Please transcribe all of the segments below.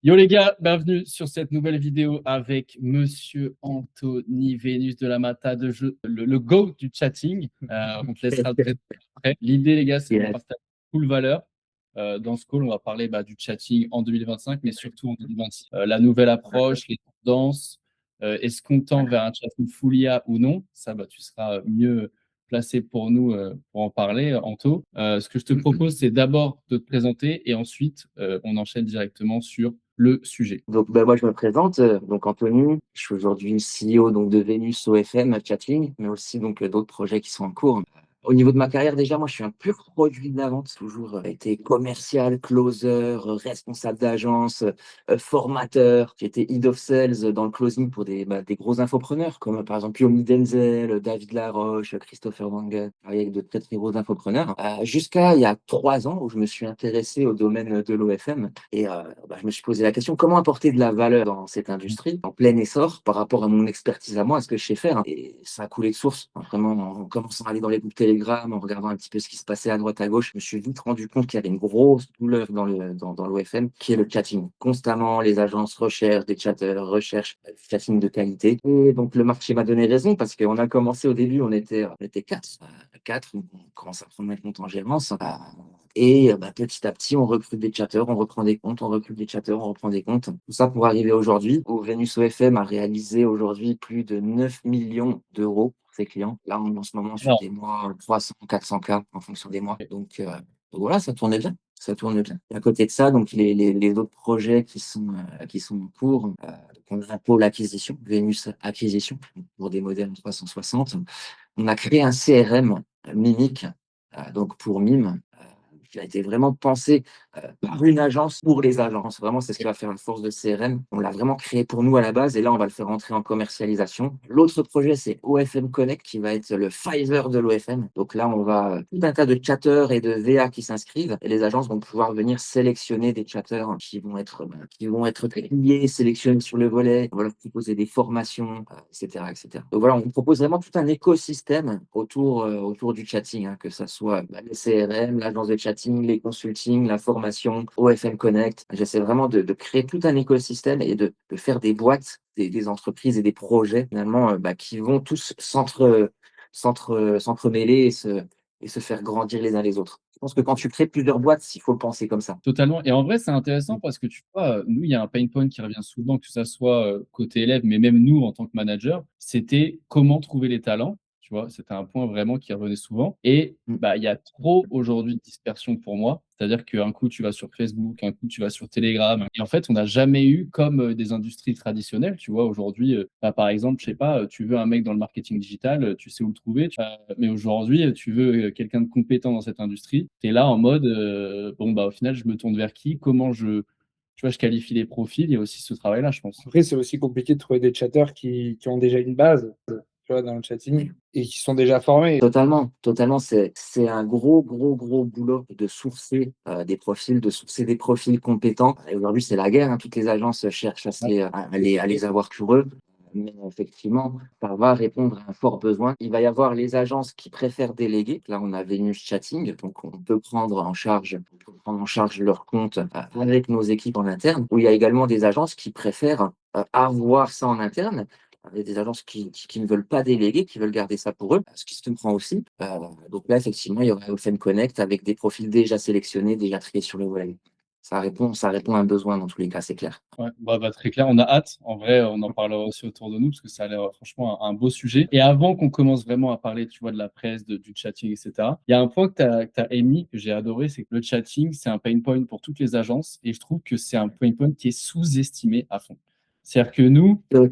Yo les gars, bienvenue sur cette nouvelle vidéo avec Monsieur Anthony Vénus de la Mata de jeu, le GOAT du chatting. On te laissera le présenter après. L'idée les gars, c'est qu'on Yes. partage full valeur. Dans ce call, on va parler du chatting en 2025, mais surtout en 2026. La nouvelle approche, les tendances, est-ce qu'on tend vers un chatting full IA ou non? Ça, tu seras mieux placé pour nous pour en parler, Anto. Ce que je te propose, c'est d'abord de te présenter et ensuite, on enchaîne directement sur le sujet. Donc, moi, je me présente. Donc, Anthony, je suis aujourd'hui CEO donc, de Venus OFM Chatting, mais aussi donc d'autres projets qui sont en cours. Au niveau de ma carrière, déjà, moi, je suis un pur produit de la vente. Toujours été commercial, closer, responsable d'agence, formateur. J'ai été head of sales dans le closing pour des gros infopreneurs, comme par exemple Yomi Denzel, David Laroche, Christopher Wangen, avec de très, très gros infopreneurs. Jusqu'à il y a 3 ans où je me suis intéressé au domaine de l'OFM. Et je me suis posé la question, comment apporter de la valeur dans cette industrie en plein essor par rapport à mon expertise à moi, à ce que je sais faire. Et ça a coulé de source. Vraiment, en commençant à aller dans les groupes Telegram, en regardant un petit peu ce qui se passait à droite, à gauche, je me suis vite rendu compte qu'il y avait une grosse douleur dans l'OFM, qui est le chatting. Constamment, les agences recherchent des chatteurs, recherchent du chatting de qualité. Et donc, le marché m'a donné raison parce qu'on a commencé au début, on était quatre. Quatre, on commence à prendre un compte en gérance. Et petit à petit, on recrute des chatteurs, on reprend des comptes, on recrute des chatteurs, on reprend des comptes. Tout ça pour arriver aujourd'hui où Venus OFM a réalisé aujourd'hui plus de 9 millions d'euros pour ses clients. Là, on est en ce moment sur Alors, des mois 300, 400 k en fonction des mois. Donc voilà, ça tournait bien. Ça tourne bien. Et à côté de ça, donc les autres projets qui sont en cours, on a un pôle acquisition, Venus Acquisition, pour des modèles en 360. On a créé un CRM Mimic, donc pour Mime, qui a été vraiment pensé par une agence pour les agences. Vraiment, c'est ce qui va faire la force de CRM. On l'a vraiment créé pour nous à la base et là, on va le faire entrer en commercialisation. L'autre projet, c'est OFM Connect qui va être le Fiverr de l'OFM. Donc là, on va tout un tas de chatteurs et de VA qui s'inscrivent et les agences vont pouvoir venir sélectionner des chatteurs qui vont être triés, sélectionnés sur le volet. On va leur proposer des formations, etc., etc. Donc voilà, on propose vraiment tout un écosystème autour du chatting, hein, que ça soit le CRM, l'agence de chatting, les consulting, la formation, OFM Connect. J'essaie vraiment de créer tout un écosystème et de faire des boîtes, des entreprises et des projets finalement qui vont tous s'entremêler et se faire grandir les uns les autres. Je pense que quand tu crées plusieurs boîtes, il faut le penser comme ça. totalement. Et en vrai, c'est intéressant parce que tu vois, nous, il y a un pain point qui revient souvent, que ça soit côté élève, mais même nous en tant que manager, c'était comment trouver les talents. Tu vois, c'était un point vraiment qui revenait souvent. Et Mm. il y a trop aujourd'hui de dispersion pour moi. C'est-à-dire qu'un coup, tu vas sur Facebook, un coup, tu vas sur Telegram. Et en fait, on n'a jamais eu comme des industries traditionnelles. Tu vois, aujourd'hui, par exemple, je sais pas, tu veux un mec dans le marketing digital, tu sais où le trouver. Mais aujourd'hui, tu veux quelqu'un de compétent dans cette industrie. Tu es là en mode, bon, au final, je me tourne vers qui? Comment tu vois, je qualifie les profils? Il y a aussi ce travail-là, je pense. Après, c'est aussi compliqué de trouver des chatteurs qui ont déjà une base, tu vois, dans le chatting et qui sont déjà formés. Totalement, totalement. C'est un gros, gros, gros boulot de sourcer des profils compétents. Et aujourd'hui, c'est la guerre, hein. Toutes les agences cherchent à les avoir pour eux. Mais effectivement, ça va répondre à un fort besoin. Il va y avoir les agences qui préfèrent déléguer. Là, on a Venus Chatting, donc on peut prendre en charge leur compte avec nos équipes en interne. Ou il y a également des agences qui préfèrent avoir ça en interne. Il y a des agences qui ne veulent pas déléguer, qui veulent garder ça pour eux, ce qui se comprend aussi. Donc là, effectivement, il y aurait Open Connect avec des profils déjà sélectionnés, déjà triés sur le volet. Ça répond à un besoin dans tous les cas, c'est clair. Ouais, très clair, on a hâte. En vrai, on en parlera aussi autour de nous parce que ça a l'air franchement un beau sujet. Et avant qu'on commence vraiment à parler, tu vois, de la presse, du chatting, etc., il y a un point que tu as émis, que j'ai adoré, c'est que le chatting, c'est un pain point pour toutes les agences. Et je trouve que c'est un pain point qui est sous-estimé à fond. C'est-à-dire que nous, Euh,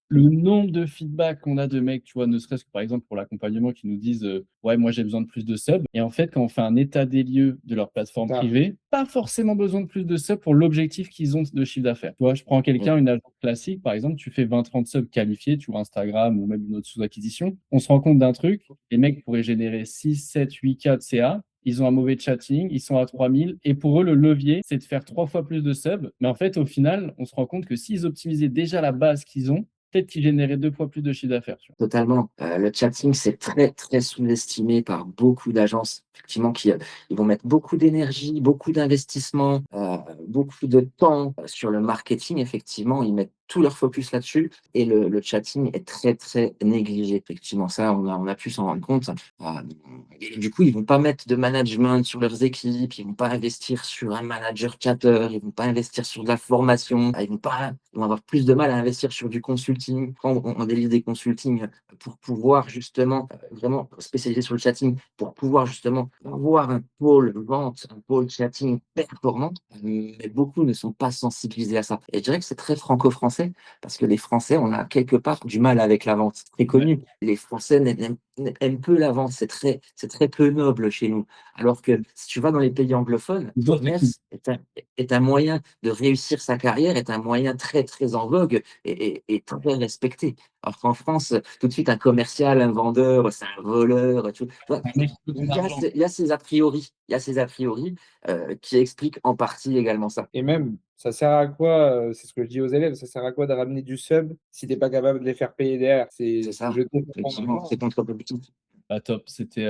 le nombre de feedback qu'on a de mecs, tu vois, ne serait-ce que par exemple pour l'accompagnement, qui nous disent ouais, moi j'ai besoin de plus de subs. Et en fait, quand on fait un état des lieux de leur plateforme Ça, privée, pas forcément besoin de plus de subs pour l'objectif qu'ils ont de chiffre d'affaires. Tu vois, je prends quelqu'un, une agence classique, par exemple, tu fais 20-30 subs qualifiés, tu vois, Instagram ou même une autre sous-acquisition. On se rend compte d'un truc, les mecs pourraient générer 6, 7, 8 k de CA. Ils ont un mauvais chatting, ils sont à 3000. Et pour eux, le levier, c'est de faire 3 fois plus de subs. Mais en fait, au final, on se rend compte que s'ils optimisaient déjà la base qu'ils ont, peut-être qu'ils généraient 2 fois plus de chiffre d'affaires. Tu vois. Totalement. Le chatting, c'est très, très sous-estimé par beaucoup d'agences. effectivement, ils vont mettre beaucoup d'énergie, beaucoup d'investissement, beaucoup de temps sur le marketing. Effectivement, ils mettent tout leur focus là-dessus et le chatting est très, très négligé. Effectivement, ça, on a pu s'en rendre compte. Et du coup, ils vont pas mettre de management sur leurs équipes, ils vont pas investir sur un manager chatter, ils vont pas investir sur de la formation, ils vont avoir plus de mal à investir sur du consulting. Quand on délivre des consultings pour pouvoir justement vraiment spécialiser sur le chatting, pour pouvoir justement avoir un pôle vente, un pôle chatting performant, mais beaucoup ne sont pas sensibilisés à ça. Et je dirais que c'est très franco-français, parce que les Français, on a quelque part du mal avec la vente. C'est très Ouais. connu. Les Français aiment peu la vente, c'est très peu noble chez nous. Alors que si tu vas dans les pays anglophones, le Toi, c'est cool. commerce est un moyen de réussir sa carrière, est un moyen très, très en vogue et très respecté. Alors qu'en France, tout de suite, un commercial, un vendeur, c'est un voleur. Tu vois, Un mec qui veut ton argent. il y a ces a priori, qui expliquent en partie également ça. Et même, ça sert à quoi, c'est ce que je dis aux élèves, ça sert à quoi de ramener du sub si tu es pas capable de les faire payer derrière? C'est C'est ça, jeter ton temps effectivement, d'argent. c'est contre-productif. Ah top, c'était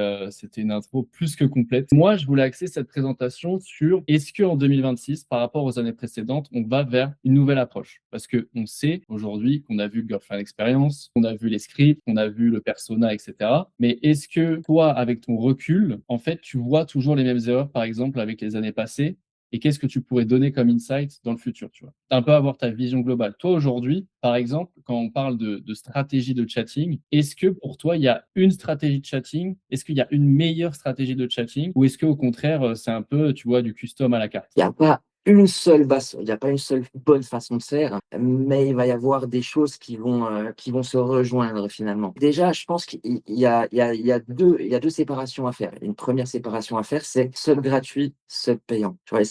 une intro plus que complète. Moi, je voulais axer cette présentation sur est-ce qu'en 2026, par rapport aux années précédentes, on va vers une nouvelle approche? Parce qu'on sait aujourd'hui qu'on a vu le Girlfriend Experience, qu'on a vu les scripts, qu'on a vu le persona, etc. Mais est-ce que toi, avec ton recul, en fait, tu vois toujours les mêmes erreurs, par exemple, avec les années passées? Et qu'est-ce que tu pourrais donner comme insight dans le futur, tu vois? Un peu avoir ta vision globale. Toi, aujourd'hui, par exemple, quand on parle de stratégie de chatting, est-ce que pour toi, il y a une stratégie de chatting? Est-ce qu'il y a une meilleure stratégie de chatting? Ou est-ce qu'au contraire, c'est un peu, tu vois, du custom à la carte? Il y a pas une seule bonne façon de faire, mais il va y avoir des choses qui vont se rejoindre finalement. Déjà, je pense il y a deux séparations à faire. Une première séparation à faire, c'est sub gratuit, sub payant. Tu vois,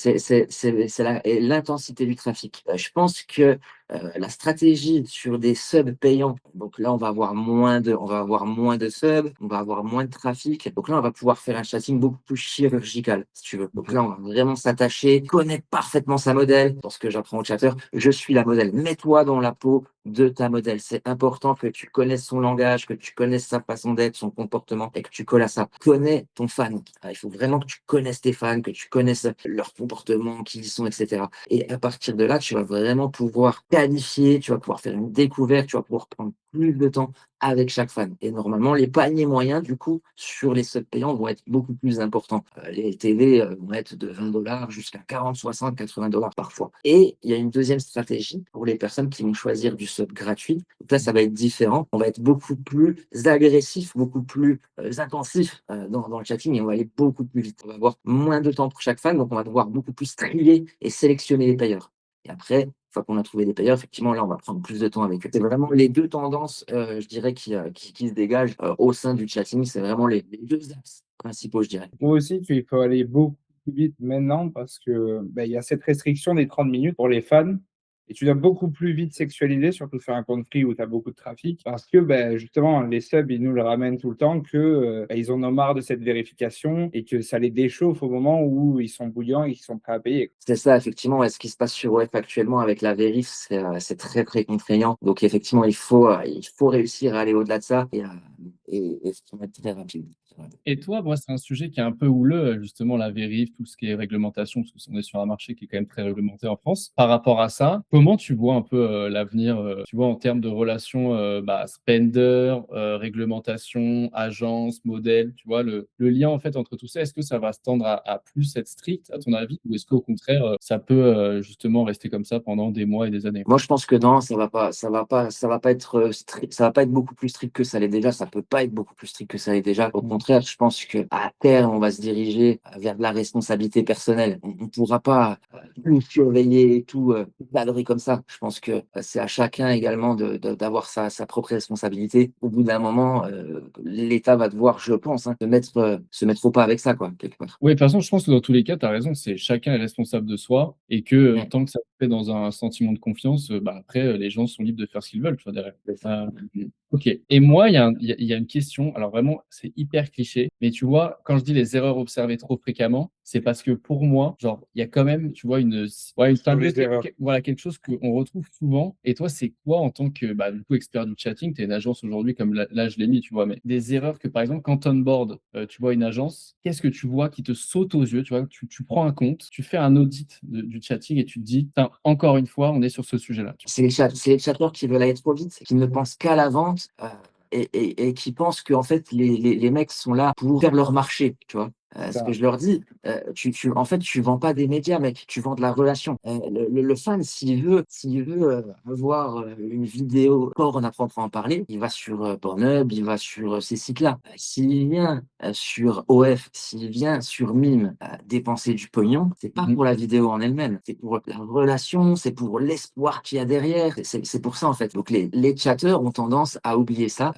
et l'intensité du trafic. Je pense que la stratégie sur des subs payants, donc là, on va avoir moins de subs, on va avoir moins de trafic. Donc là, on va pouvoir faire un chatting beaucoup plus chirurgical, si tu veux. Donc là, on va vraiment s'attacher, connaître parfaitement sa modèle. Dans ce que j'apprends au chatter, je suis la modèle. Mets-toi dans la peau de ta modèle. C'est important que tu connaisses son langage, que tu connaisses sa façon d'être, son comportement et que tu colles à ça. Connais ton fan. Il faut vraiment que tu connaisses tes fans, que tu connaisses leur comportement, qui ils sont, etc. Et à partir de là, tu vas vraiment pouvoir qualifier, tu vas pouvoir faire une découverte, tu vas pouvoir prendre plus de temps avec chaque fan. Et normalement, les paniers moyens, du coup, sur les subs payants vont être beaucoup plus importants. Les TV vont être de 20 $ jusqu'à 40, 60, 80 $ parfois. Et il y a une deuxième stratégie pour les personnes qui vont choisir du sub gratuit. Donc là, ça va être différent. On va être beaucoup plus agressif, beaucoup plus intensif dans le chatting et on va aller beaucoup plus vite. On va avoir moins de temps pour chaque fan, donc on va devoir beaucoup plus trier et sélectionner les payeurs. Et après, une fois qu'on a trouvé des payeurs, effectivement, là, on va prendre plus de temps avec eux. C'est vraiment les deux tendances, je dirais, qui se dégagent au sein du chatting. C'est vraiment les deux axes principaux, je dirais. Moi aussi, qu'il faut aller beaucoup plus vite maintenant parce que, il y a cette restriction des 30 minutes pour les fans et tu dois beaucoup plus vite sexualiser, surtout sur un compte free où tu as beaucoup de trafic parce que, justement, les subs, ils nous le ramènent tout le temps que, ils en ont marre de cette vérification et que ça les déchauffe au moment où ils sont bouillants et qu'ils sont prêts à payer. C'est ça, effectivement. Ouais, ce qui se passe sur Web actuellement avec la vérif, c'est très, très contraignant. Donc, effectivement, il faut réussir à aller au-delà de ça et se mettre très rapide. Et toi, moi, c'est un sujet qui est un peu houleux, justement, la vérif, tout ce qui est réglementation, parce qu'on est sur un marché qui est quand même très réglementé en France. Par rapport à ça, comment tu vois un peu l'avenir, tu vois, en termes de relations spender, réglementation, agence, modèle, tu vois, le lien en fait entre tout ça, est-ce que ça va se tendre à plus être strict, à ton avis, ou est-ce qu'au contraire, ça peut justement rester comme ça pendant des mois et des années? Moi, je pense que non, ça va pas être strict, ça va pas être beaucoup plus strict que ça l'est déjà. Ça peut pas être beaucoup plus strict que ça l'est déjà. Au contraire, je pense que à terme, on va se diriger vers de la responsabilité personnelle. On pourra pas tout surveiller et tout cadrer comme ça. Je pense que c'est à chacun également d'avoir sa propre responsabilité. Au bout d'un moment, l'État va devoir, je pense, se mettre au pas avec ça, quoi, quelque part. Oui, de toute façon, je pense que dans tous les cas, tu as raison, c'est chacun est responsable de soi et que Ouais, tant que ça se fait dans un sentiment de confiance, après, les gens sont libres de faire ce qu'ils veulent, tu vois, derrière. c'est ça. OK et moi, il y a une une question. Alors vraiment, c'est hyper cliché, mais tu vois, quand je dis les erreurs observées trop fréquemment, c'est parce que pour moi, genre, il y a quand même, tu vois, Sur les erreurs. voilà, quelque chose qu'on retrouve souvent. Et toi, c'est quoi en tant que, bah, du coup, expert du chatting? Tu es une agence aujourd'hui, comme là, je l'ai mis, tu vois, mais des erreurs que, par exemple, quand tu onboard, tu vois, une agence, qu'est-ce que tu vois qui te saute aux yeux? Tu vois, tu prends un compte, tu fais un audit du chatting et tu te dis, putain, encore une fois, on est sur ce sujet-là. C'est les chatteurs qui veulent aller trop vite, qui ne pensent qu'à la vente, et qui pensent qu'en fait, les mecs sont là pour faire leur marché, tu vois. Ce que Ça. je leur dis, en fait, tu vends pas des médias, mec, tu vends de la relation. Le fan, s'il veut avoir une vidéo porn à proprement parler, il va sur Pornhub, il va sur ces sites-là. S'il vient sur OF, s'il vient sur Mime dépenser du pognon, c'est pas Mmh. pour la vidéo en elle-même, c'est pour la relation, c'est pour l'espoir qu'il y a derrière. C'est pour ça, en fait. Donc, les chatteurs ont tendance à oublier ça.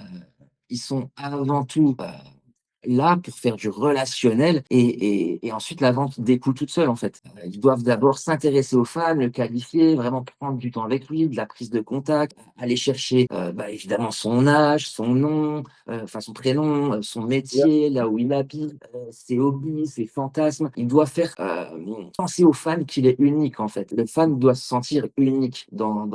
Ils sont avant tout là pour faire du relationnel et ensuite la vente découle toute seule en fait. Ils doivent d'abord s'intéresser au fan, le qualifier, vraiment prendre du temps avec lui, de la prise de contact, aller chercher évidemment son âge, son nom, enfin son prénom, son métier, là où il habite, ses hobbies, ses fantasmes. Il doit faire penser au fan qu'il est unique en fait. Le fan doit se sentir unique dans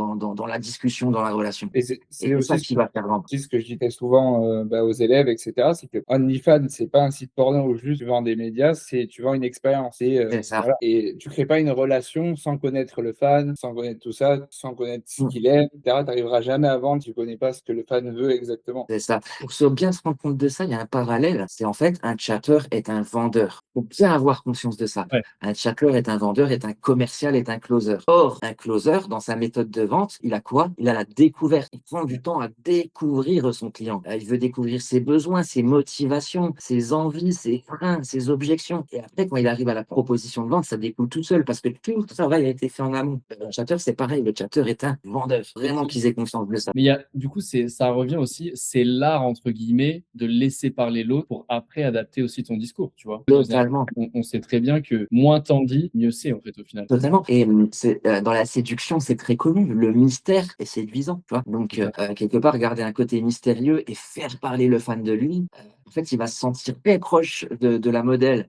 la discussion, dans la relation. Et Et c'est c'est ça aussi qui va faire vendre. ce que je disais souvent aux élèves, etc. C'est que OnlyFans, c'est pas un site porno où juste tu vends des médias, c'est tu vends une expérience. C'est ça. Voilà. Et tu crées pas une relation sans connaître le fan, sans connaître tout ça, sans connaître ce Mm. qu'il aime, etc. Tu n'arriveras jamais à vendre, tu connais pas ce que le fan veut exactement. C'est ça. Pour bien se rendre compte de ça, il y a un parallèle. C'est en fait, un chatter est un vendeur. Il faut bien avoir conscience de ça. Ouais. Un chatter est un vendeur, est un commercial, est un closer. Or, un closer, dans sa méthode de vente, il a quoi? Il a la découverte. Il prend du temps à découvrir son client. Il veut découvrir ses besoins, ses motivations, ses envies, ses freins, ses objections. Et après, quand il arrive à la proposition de vente, ça découle tout seul parce que tout le travail a été fait en amont. Le chatter, c'est pareil. Le chatter est un vendeur. Vraiment qu'ils aient conscience de ça. Mais il y a, du coup, ça revient aussi, c'est l'art, entre guillemets, de laisser parler l'autre pour après adapter aussi ton discours, tu vois. Totalement. On sait très bien que moins t'en dis, mieux c'est, en fait, au final. Totalement. Et dans la séduction, c'est très connu. Le mystère est séduisant, tu vois. Donc, quelque part, garder un côté mystérieux et faire parler le fan de lui, en fait, il va se sentir très proche de la modèle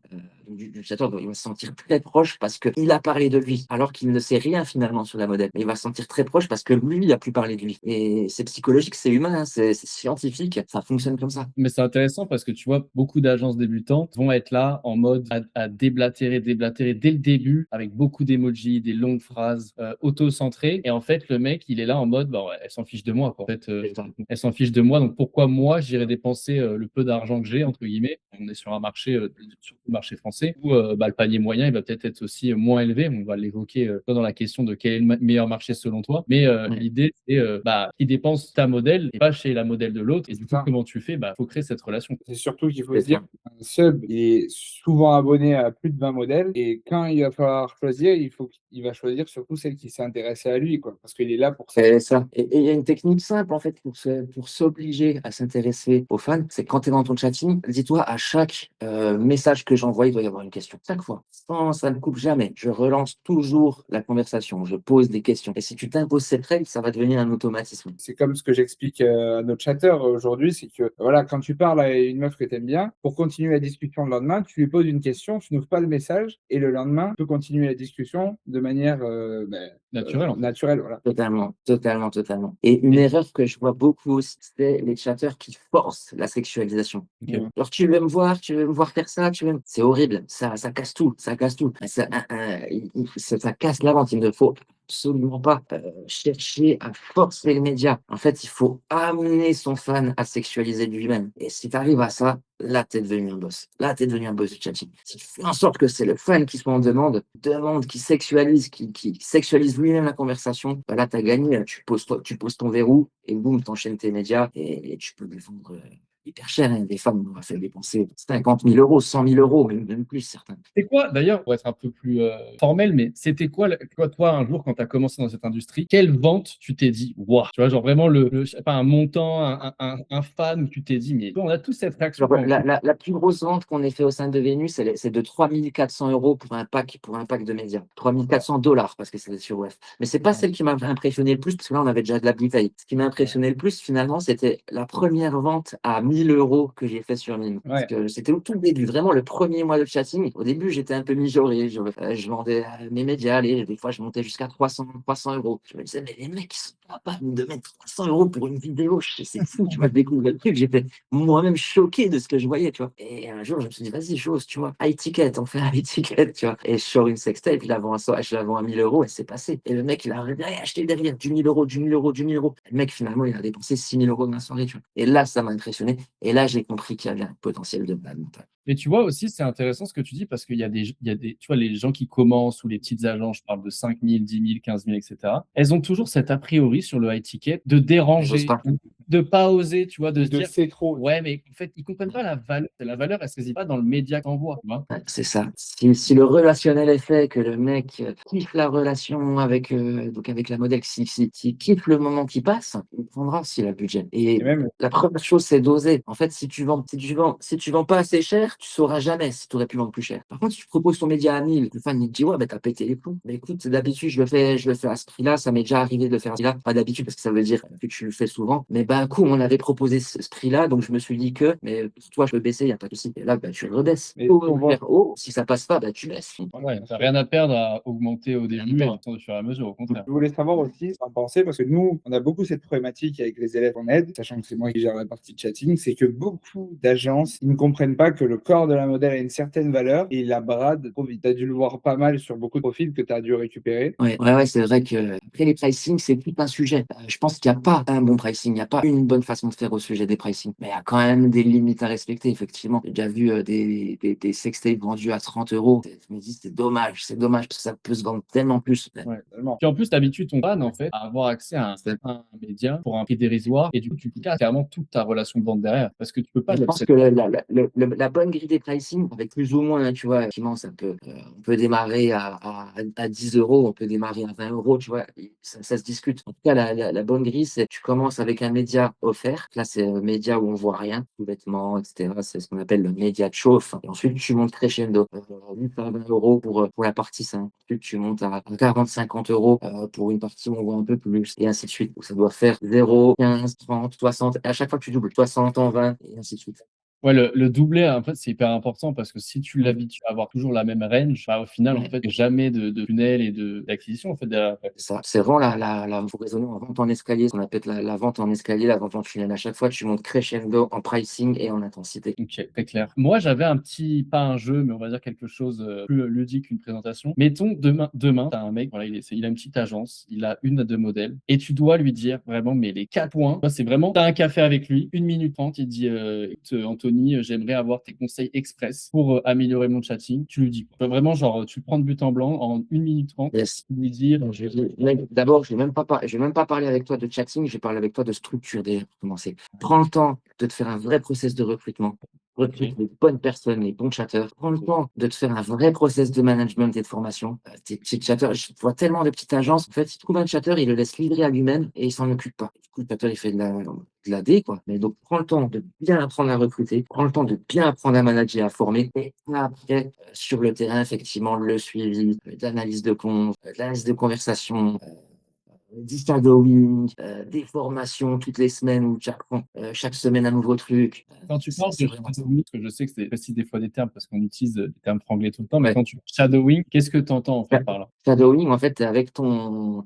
du chateur. Donc, il va se sentir très proche parce qu'il a parlé de lui, alors qu'il ne sait rien finalement sur la modèle. Mais il va se sentir très proche parce que lui, il a pu parler de lui. Et c'est psychologique, c'est humain, hein, c'est scientifique. Ça fonctionne comme ça. Mais c'est intéressant parce que tu vois, beaucoup d'agences débutantes vont être là en mode à déblatérer dès le début, avec beaucoup d'emojis, des longues phrases auto-centrées. Et en fait, le mec, il est là en mode, bah, ouais, elle s'en fiche de moi, quoi. En fait, elle s'en fiche de moi. Donc pourquoi moi, j'irais dépenser le peu d'argent que j'ai, entre guillemets. On est sur un marché, surtout le marché français, où bah, le panier moyen, il va peut-être être aussi moins élevé. On va l'évoquer dans la question de quel est le meilleur marché selon toi. Mais Ouais. l'idée, c'est bah, qui dépense ta modèle et pas chez la modèle de l'autre. Et du coup, Ça. comment tu fais? Bah, faut créer cette relation. C'est surtout qu'il faut C'est se dire ça. qu'un sub il est souvent abonné à plus de 20 modèles et quand il va falloir choisir, il va choisir surtout celle qui s'est intéressée à lui, quoi, parce qu'il est là pour ça. C'est ça. Et il y a une technique simple, en fait, pour s'obliger à s'intéresser aux fans. C'est quand tu es dans ton chatting, dis-toi, à chaque message que j'envoie, il doit y avoir une question. Chaque fois. Ça ne coupe jamais. Je relance toujours la conversation. Je pose des questions. Et si tu t'imposes cette règle, ça va devenir un automatisme. C'est comme ce que j'explique à nos chatteurs aujourd'hui, c'est que voilà, quand tu parles à une meuf que tu aimes bien, pour continuer la discussion le lendemain, tu lui poses une question, tu n'ouvres pas le message et le lendemain, tu peux continuer la discussion de manière Naturel, en fait. naturelle. Voilà. Totalement, totalement, totalement. Et une Et erreur que je vois beaucoup aussi, c'est les chatteurs qui forcent la sexualisation. OK. Genre, tu veux me voir faire ça, c'est horrible. Ça casse tout, ça casse tout. Ça casse la vente. Il ne faut absolument pas chercher à forcer les médias. En fait, il faut amener son fan à sexualiser lui-même. Et si tu arrives à ça, là, t'es devenu un boss. Là, t'es devenu un boss du chatting. Si tu fais en sorte que c'est le fan qui soit en demande, qui sexualise, qui sexualise lui-même la conversation, bah là, t'as gagné. Tu poses ton verrou et boum, t'enchaînes tes médias et tu peux lui vendre hyper cher. Hein. Des femmes, on va faire dépenser 50 000 euros, 100 000 euros, même plus certains. C'est quoi, d'ailleurs, pour être un peu plus formel, mais c'était quoi, toi, un jour, quand tu as commencé dans cette industrie, quelle vente tu t'es dit, waouh, tu vois, genre vraiment je sais pas, un montant, un fan où tu t'es dit, mais on a tous cette réaction Genre, quand la plus grosse vente qu'on ait fait au sein de Vénus, c'est de 3 400 euros pour un pack de médias. 3 400 dollars parce que c'était sur WEF. Mais c'est pas celle qui m'a impressionné le plus parce que là, on avait déjà de la bouteille. Ce qui m'a impressionné le plus, finalement, c'était la première vente à 1 1 000 € que j'ai fait sur Mime. Parce Ouais. que c'était au tout début, vraiment le premier mois de chatting. Au début, j'étais un peu mijauré. Je vendais mes médias. Allez, des fois, je montais jusqu'à 300 €. Je me disais, mais les mecs, ils sont capables de mettre 300 € pour une vidéo. C'est fou, tu vois, je découvre le truc. J'étais moi-même choqué de ce que je voyais, tu vois. Et un jour, je me suis dit, vas-y, j'ose, tu vois. High ticket, on fait un high ticket, tu vois. Et je sors une sextape, je la vends à 1 000 € et c'est passé. Et le mec, il a acheté derrière du 1 000 €, du 1 000 €, du 1 000 €. Le mec, finalement, il a dépensé 6 000 € dans la soirée, tu vois. Et là, ça m'a impressionné. Et là, j'ai compris qu'il y avait un potentiel de malade mental. Mais tu vois aussi, c'est intéressant ce que tu dis parce qu'il y a tu vois, les gens qui commencent ou les petites agences, je parle de 5 000, 10 000, 15 000, etc. Elles ont toujours cet a priori sur le high ticket de J'ose déranger, pas. de pas oser, tu vois, de Ou se de dire, c'est trop. ouais, mais en fait, ils comprennent pas la valeur. La valeur, elle se saisit pas dans le média que t'envoies, tu vois. Ouais, c'est ça. Si le relationnel est fait, que le mec kiffe la relation donc avec la modèle, s'il kiffe le moment qui passe, il prendra s'il a le budget. Et Et même, la première chose, c'est d'oser. En fait, si tu vends pas assez cher, tu sauras jamais si tu aurais pu vendre plus cher. Par contre, si tu proposes ton média à 1 000, le fan, il te dit, ouais, bah, t'as pété les plombs. Mais écoute, d'habitude, je le fais à ce prix-là. Ça m'est déjà arrivé de le faire à ce prix-là. Pas d'habitude, parce que ça veut dire que tu le fais souvent. Mais bah, un coup, on avait proposé ce prix-là. Donc, je me suis dit mais pour toi, je peux baisser, il n'y a pas de souci. Et là, bah, tu le rebaisses. mais Faut on voit. faire haut. Si ça passe pas, bah, tu baisses. Ouais, t'as rien à perdre à augmenter au Rien à début et perdre. descendre au fur et à mesure, au contraire. Je voulais savoir aussi ce que tu en pensais, parce que nous, on a beaucoup cette problématique avec les élèves en aide, sachant que c'est moi qui gère la partie chatting, c'est que beaucoup d'agences, ils ne comprennent pas que le corps de la modèle a une certaine valeur et ils la bradent trop vite. Tu as dû le voir pas mal sur beaucoup de profils que tu as dû récupérer. Ouais, c'est vrai que après les pricing, c'est tout un sujet. Je pense qu'il n'y a pas un bon pricing, il n'y a pas une bonne façon de faire au sujet des pricing. Mais il y a quand même des limites à respecter, effectivement. J'ai déjà vu des sextapes vendus à 30 €. Je me dis, c'est dommage, parce que ça peut se vendre tellement plus. Ouais. Tellement. Puis en plus, t'habitues ton fan, en fait, à avoir accès à un média pour un prix dérisoire et du coup, tu casses carrément toute ta relation de vente derrière parce que tu peux pas Je pense que la bonne grille des pricing, avec plus ou moins, hein, tu vois, effectivement, on peut démarrer à 10 €, on peut démarrer à 20 €, tu vois, ça se discute. En tout cas, la bonne grille, c'est tu commences avec un média offert. Là, c'est un média où on voit rien, tout bêtement, etc. C'est ce qu'on appelle le média de chauffe. Et ensuite, tu montes crescendo. 8 à 20 € pour la partie 5. Ensuite, tu montes à 40, 50 € pour une partie où on voit un peu plus, et ainsi de suite. Donc, ça doit faire 0, 15, 30, 60. Et à chaque fois, tu doubles 60 en 20, et ainsi de suite. Ouais, le doublé, en fait, c'est hyper important parce que si tu l'habitues à avoir toujours la même range, bah, au final, en Ouais. fait, jamais de tunnel et d'acquisition, en fait, derrière. C'est ça. C'est vraiment faut raisonner en vente en escalier, ce qu'on appelle la vente en escalier, la vente en tunnel. À chaque fois, tu montes crescendo en pricing et en intensité. OK, très clair. Moi, j'avais pas un jeu, mais on va dire quelque chose, plus ludique, une présentation. Mettons demain, tu as un mec, voilà, il a une petite agence, il a 1 à 2 modèles et tu dois lui dire vraiment, mais les 4 points, toi, c'est vraiment tu as un café avec lui, 1 minute 30, il dit, «Écoute, Anthony, j'aimerais avoir tes conseils express pour, améliorer mon chatting». Tu lui dis quoi? Vraiment genre, tu le prends de but en blanc en 1 minute 30, Yes. tu lui dire D'abord, je vais même pas parler avec toi de chatting, je vais parler avec toi de structure déjà pour commencer. Prends le temps de te faire un vrai process de recrutement. Recrute OK. les bonnes personnes, les bons chatteurs. Prends le temps de te faire un vrai process de management et de formation. Tes petits chatteurs, je vois tellement de petites agences, en fait, il trouve un chatteur, il le laisse livrer à lui-même et il s'en occupe pas. Du coup, le chatteur, il fait de la D, quoi. Mais donc, prends le temps de bien apprendre à recruter, prends le temps de bien apprendre à manager, à former. Et après, sur le terrain, effectivement, le suivi, l'analyse de compte, l'analyse de conversation, du shadowing, des formations toutes les semaines où tu apprends chaque semaine un nouveau truc. Quand tu C'est parles de c'est vraiment ça. shadowing, parce que je sais que c'est aussi des fois des termes parce qu'on utilise, des termes franglais tout le temps, mais Ouais. quand tu shadowing, qu'est-ce que tu entends, en fait, Sha- par là? Shadowing, en fait, t'es avec ton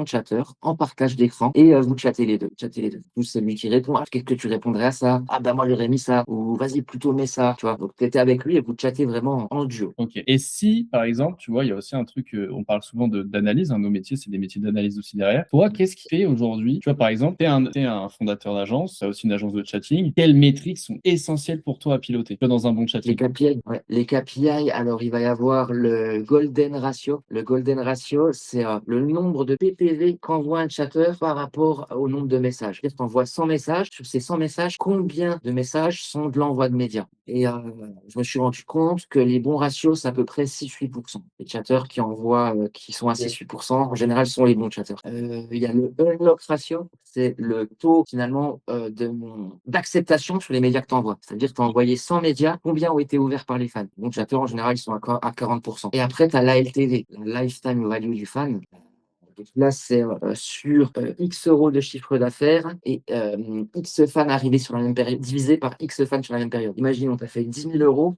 chatteur en partage d'écran et vous chattez les deux. Chattez les deux. Vous, c'est lui qui répond. Ah, qu'est-ce que tu répondrais à ça? Ah, bah, moi, j'aurais mis ça. Ou vas-y, plutôt mets ça. Tu vois. Donc, t'étais avec lui et vous chattez vraiment en duo. OK. Et si, par exemple, tu vois, il y a aussi un truc, on parle souvent d'analyse, hein, nos métiers, c'est des métiers d'analyse aussi derrière. Toi, qu'est-ce qui fait aujourd'hui, tu vois, par exemple, tu es un fondateur d'agence, tu as aussi une agence de chatting. Quelles métriques sont essentielles pour toi à piloter, tu vois, dans un bon Les chatting? KPI, ouais. Les KPI, alors il va y avoir le golden ratio. Le golden ratio, c'est le nombre de PPV qu'envoie un chatter par rapport au nombre de messages. C'est-à-dire que tu envoies 100 messages. Sur ces 100 messages, combien de messages sont de l'envoi de médias? Et je me suis rendu compte que les bons ratios, c'est à peu près 6-8%. Les chatters qui sont à 6-8%, en général, sont les bons chatters. Il y a le unlock ratio, c'est le taux finalement d'acceptation sur les médias que tu envoies. C'est-à-dire que tu as envoyé 100 médias, combien ont été ouverts par les fans? Les bons chatters, en général, ils sont à 40%. Et après, tu as l'ALTV, la lifetime value du fan. Donc là, c'est sur X euros de chiffre d'affaires et X fans arrivés sur la même période, divisé par X fans sur la même période. Imagine, on t'a fait 10 000 euros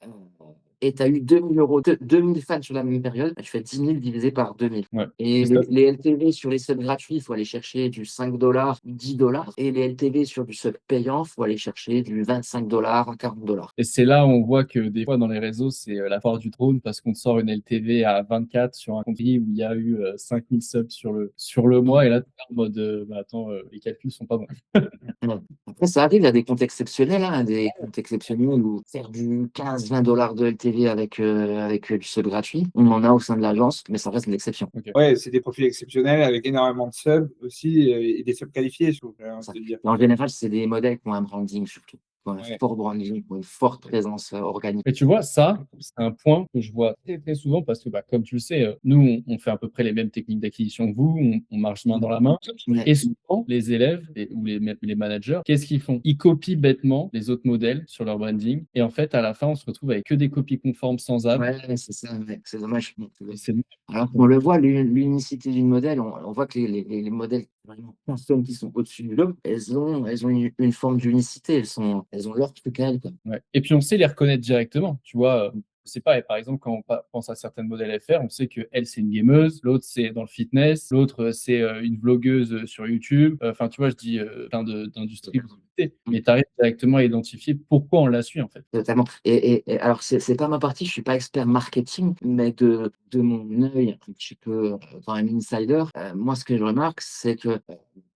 et tu as eu 2 000 euros, 2 000 fans sur la même période, bah, tu fais 10 000 divisé par 2 000. Ouais. Et C'est ça. les LTV sur les subs gratuits, il faut aller chercher du 5 $, 10 $. Et les LTV sur du sub payant, il faut aller chercher du 25 $ à 40 $. Et c'est là où on voit que des fois dans les réseaux, c'est la foire du trône parce qu'on te sort une LTV à 24 sur un compte où il y a eu 5000 subs sur le mois. Et là, tu es en mode, bah, attends, les calculs sont pas bons. Ouais. Après, ça arrive, il y a des comptes exceptionnels, hein, des comptes exceptionnels où faire du 15-20 $ de LTV avec du sub gratuit, on en a au sein de l'agence, mais ça reste l'exception. Ok. Ouais, c'est des profils exceptionnels avec énormément de subs aussi et des subs qualifiés, je trouve, j'ai envie Ça. de te dire. Et en général, c'est des modèles qui ont un branding surtout, qui ont un Ouais. fort branding, qui ont une forte présence organique. Et tu vois, ça, c'est un point que je vois très, très souvent parce que, bah, comme tu le sais, nous, on fait à peu près les mêmes techniques d'acquisition que vous, on marche main dans la main. Ouais. Et souvent, les élèves ou les managers, qu'est-ce qu'ils font? Ils copient bêtement les autres modèles sur leur branding. Et en fait, à la fin, on se retrouve avec que des copies conformes sans âme. Ouais, c'est ça, ouais, c'est dommage. Et c'est Alors qu'on le voit, l'unicité d'une modèle, on voit que les modèles vraiment custom qui sont au-dessus du lot, elles ont une forme d'unicité, elles ont leur truc à elles, quoi. Ouais. Et puis on sait les reconnaître directement. Tu vois, c'est pas, par exemple, quand on pense à certaines modèles FR, on sait que elle, c'est une gameuse, l'autre, c'est dans le fitness, l'autre, c'est une vlogueuse sur YouTube. Enfin, tu vois, je dis plein d'industries, mais tu arrives directement à identifier pourquoi on la suit, en fait. Totalement. Et alors, c'est pas ma partie, je suis pas expert marketing, mais de mon œil un petit peu quand même insider, moi, ce que je remarque, c'est que,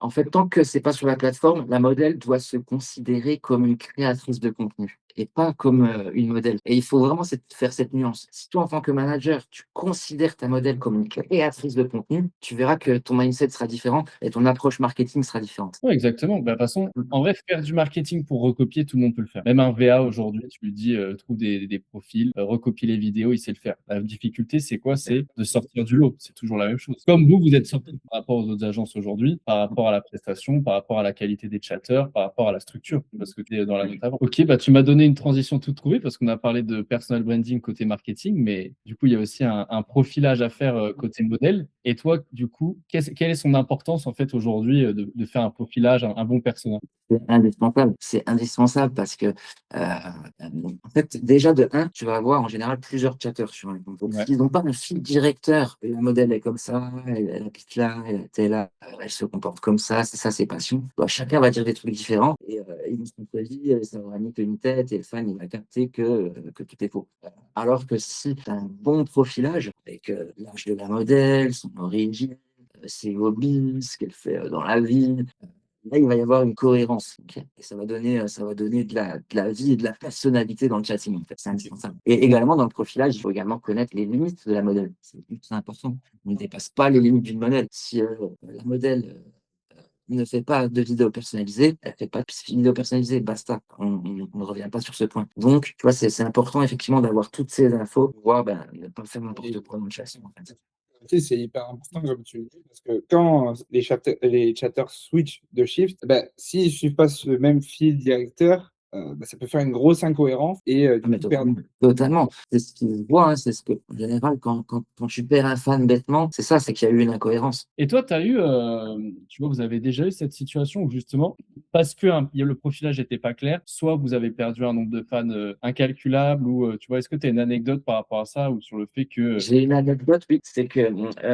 en fait, tant que c'est pas sur la plateforme, la modèle doit se considérer comme une créatrice de contenu et pas comme une modèle. Et il faut vraiment faire cette nuance. Si toi, en tant que manager, tu considères ta modèle comme une créatrice de contenu, tu verras que ton mindset sera différent et ton approche marketing sera différente. Ouais, exactement. Bah, de toute façon, en vrai, faire du marketing pour recopier, tout le monde peut le faire. Même un VA aujourd'hui, tu lui dis, trouve des profils, recopie les vidéos, il sait le faire. La difficulté, c'est quoi? C'est de sortir du lot. C'est toujours la même chose. Comme vous êtes sorti par rapport aux autres agences aujourd'hui, par rapport à la prestation, par rapport à la qualité des chatteurs, par rapport à la structure, parce que tu es dans la note avant. Ok, bah, tu m'as donné une transition toute trouvée parce qu'on a parlé de personal branding côté marketing, mais du coup, il y a aussi un profilage à faire côté modèle. Et toi, du coup, quelle est son importance en fait aujourd'hui de faire un profilage, un bon personnage? C'est indispensable. C'est indispensable parce que, en fait, déjà de un, tu vas avoir en général plusieurs chatteurs sur un compte. Donc, Ouais. s'ils n'ont pas un fil directeur, et la modèle est comme ça, elle habite là, elle était là, elle se comporte comme ça, ses passions. Bah, chacun va dire des trucs différents et ils vont se contredire, ça aura ni queue ni tête et le fan, il va capter que tout est faux. Alors que si tu as un bon profilage avec l'âge de la modèle, son origine, ses hobbies, ce qu'elle fait dans la vie, là, il va y avoir une cohérence. Ok. Et ça va donner de la vie et de la personnalité dans le chatting, en fait. C'est indispensable. Et également, dans le profilage, il faut également connaître les limites de la modèle. C'est important. On ne dépasse pas les limites d'une modèle. Si la modèle ne fait pas de vidéo personnalisée, elle ne fait pas de vidéo personnalisée, basta. On ne revient pas sur ce point. Donc, tu vois, c'est important, effectivement, d'avoir toutes ces infos pour pouvoir ne pas faire n'importe quoi dans le chatting, en fait. Tu sais, c'est hyper important comme tu le dis, parce que quand les chatteurs switch de shift, bah, s'ils ne suivent pas ce même fil directeur, bah, ça peut faire une grosse incohérence et Ah, du mais coup perdre. totalement. C'est ce qui se voit, hein, c'est ce que, en général, quand tu perds un fan bêtement, c'est ça, c'est qu'il y a eu une incohérence. Et toi, tu as eu, tu vois, vous avez déjà eu cette situation où justement, parce que le profilage n'était pas clair, soit vous avez perdu un nombre de fans incalculable, ou tu vois, est-ce que tu as une anecdote par rapport à ça, ou sur le fait que. J'ai une anecdote, oui, c'est que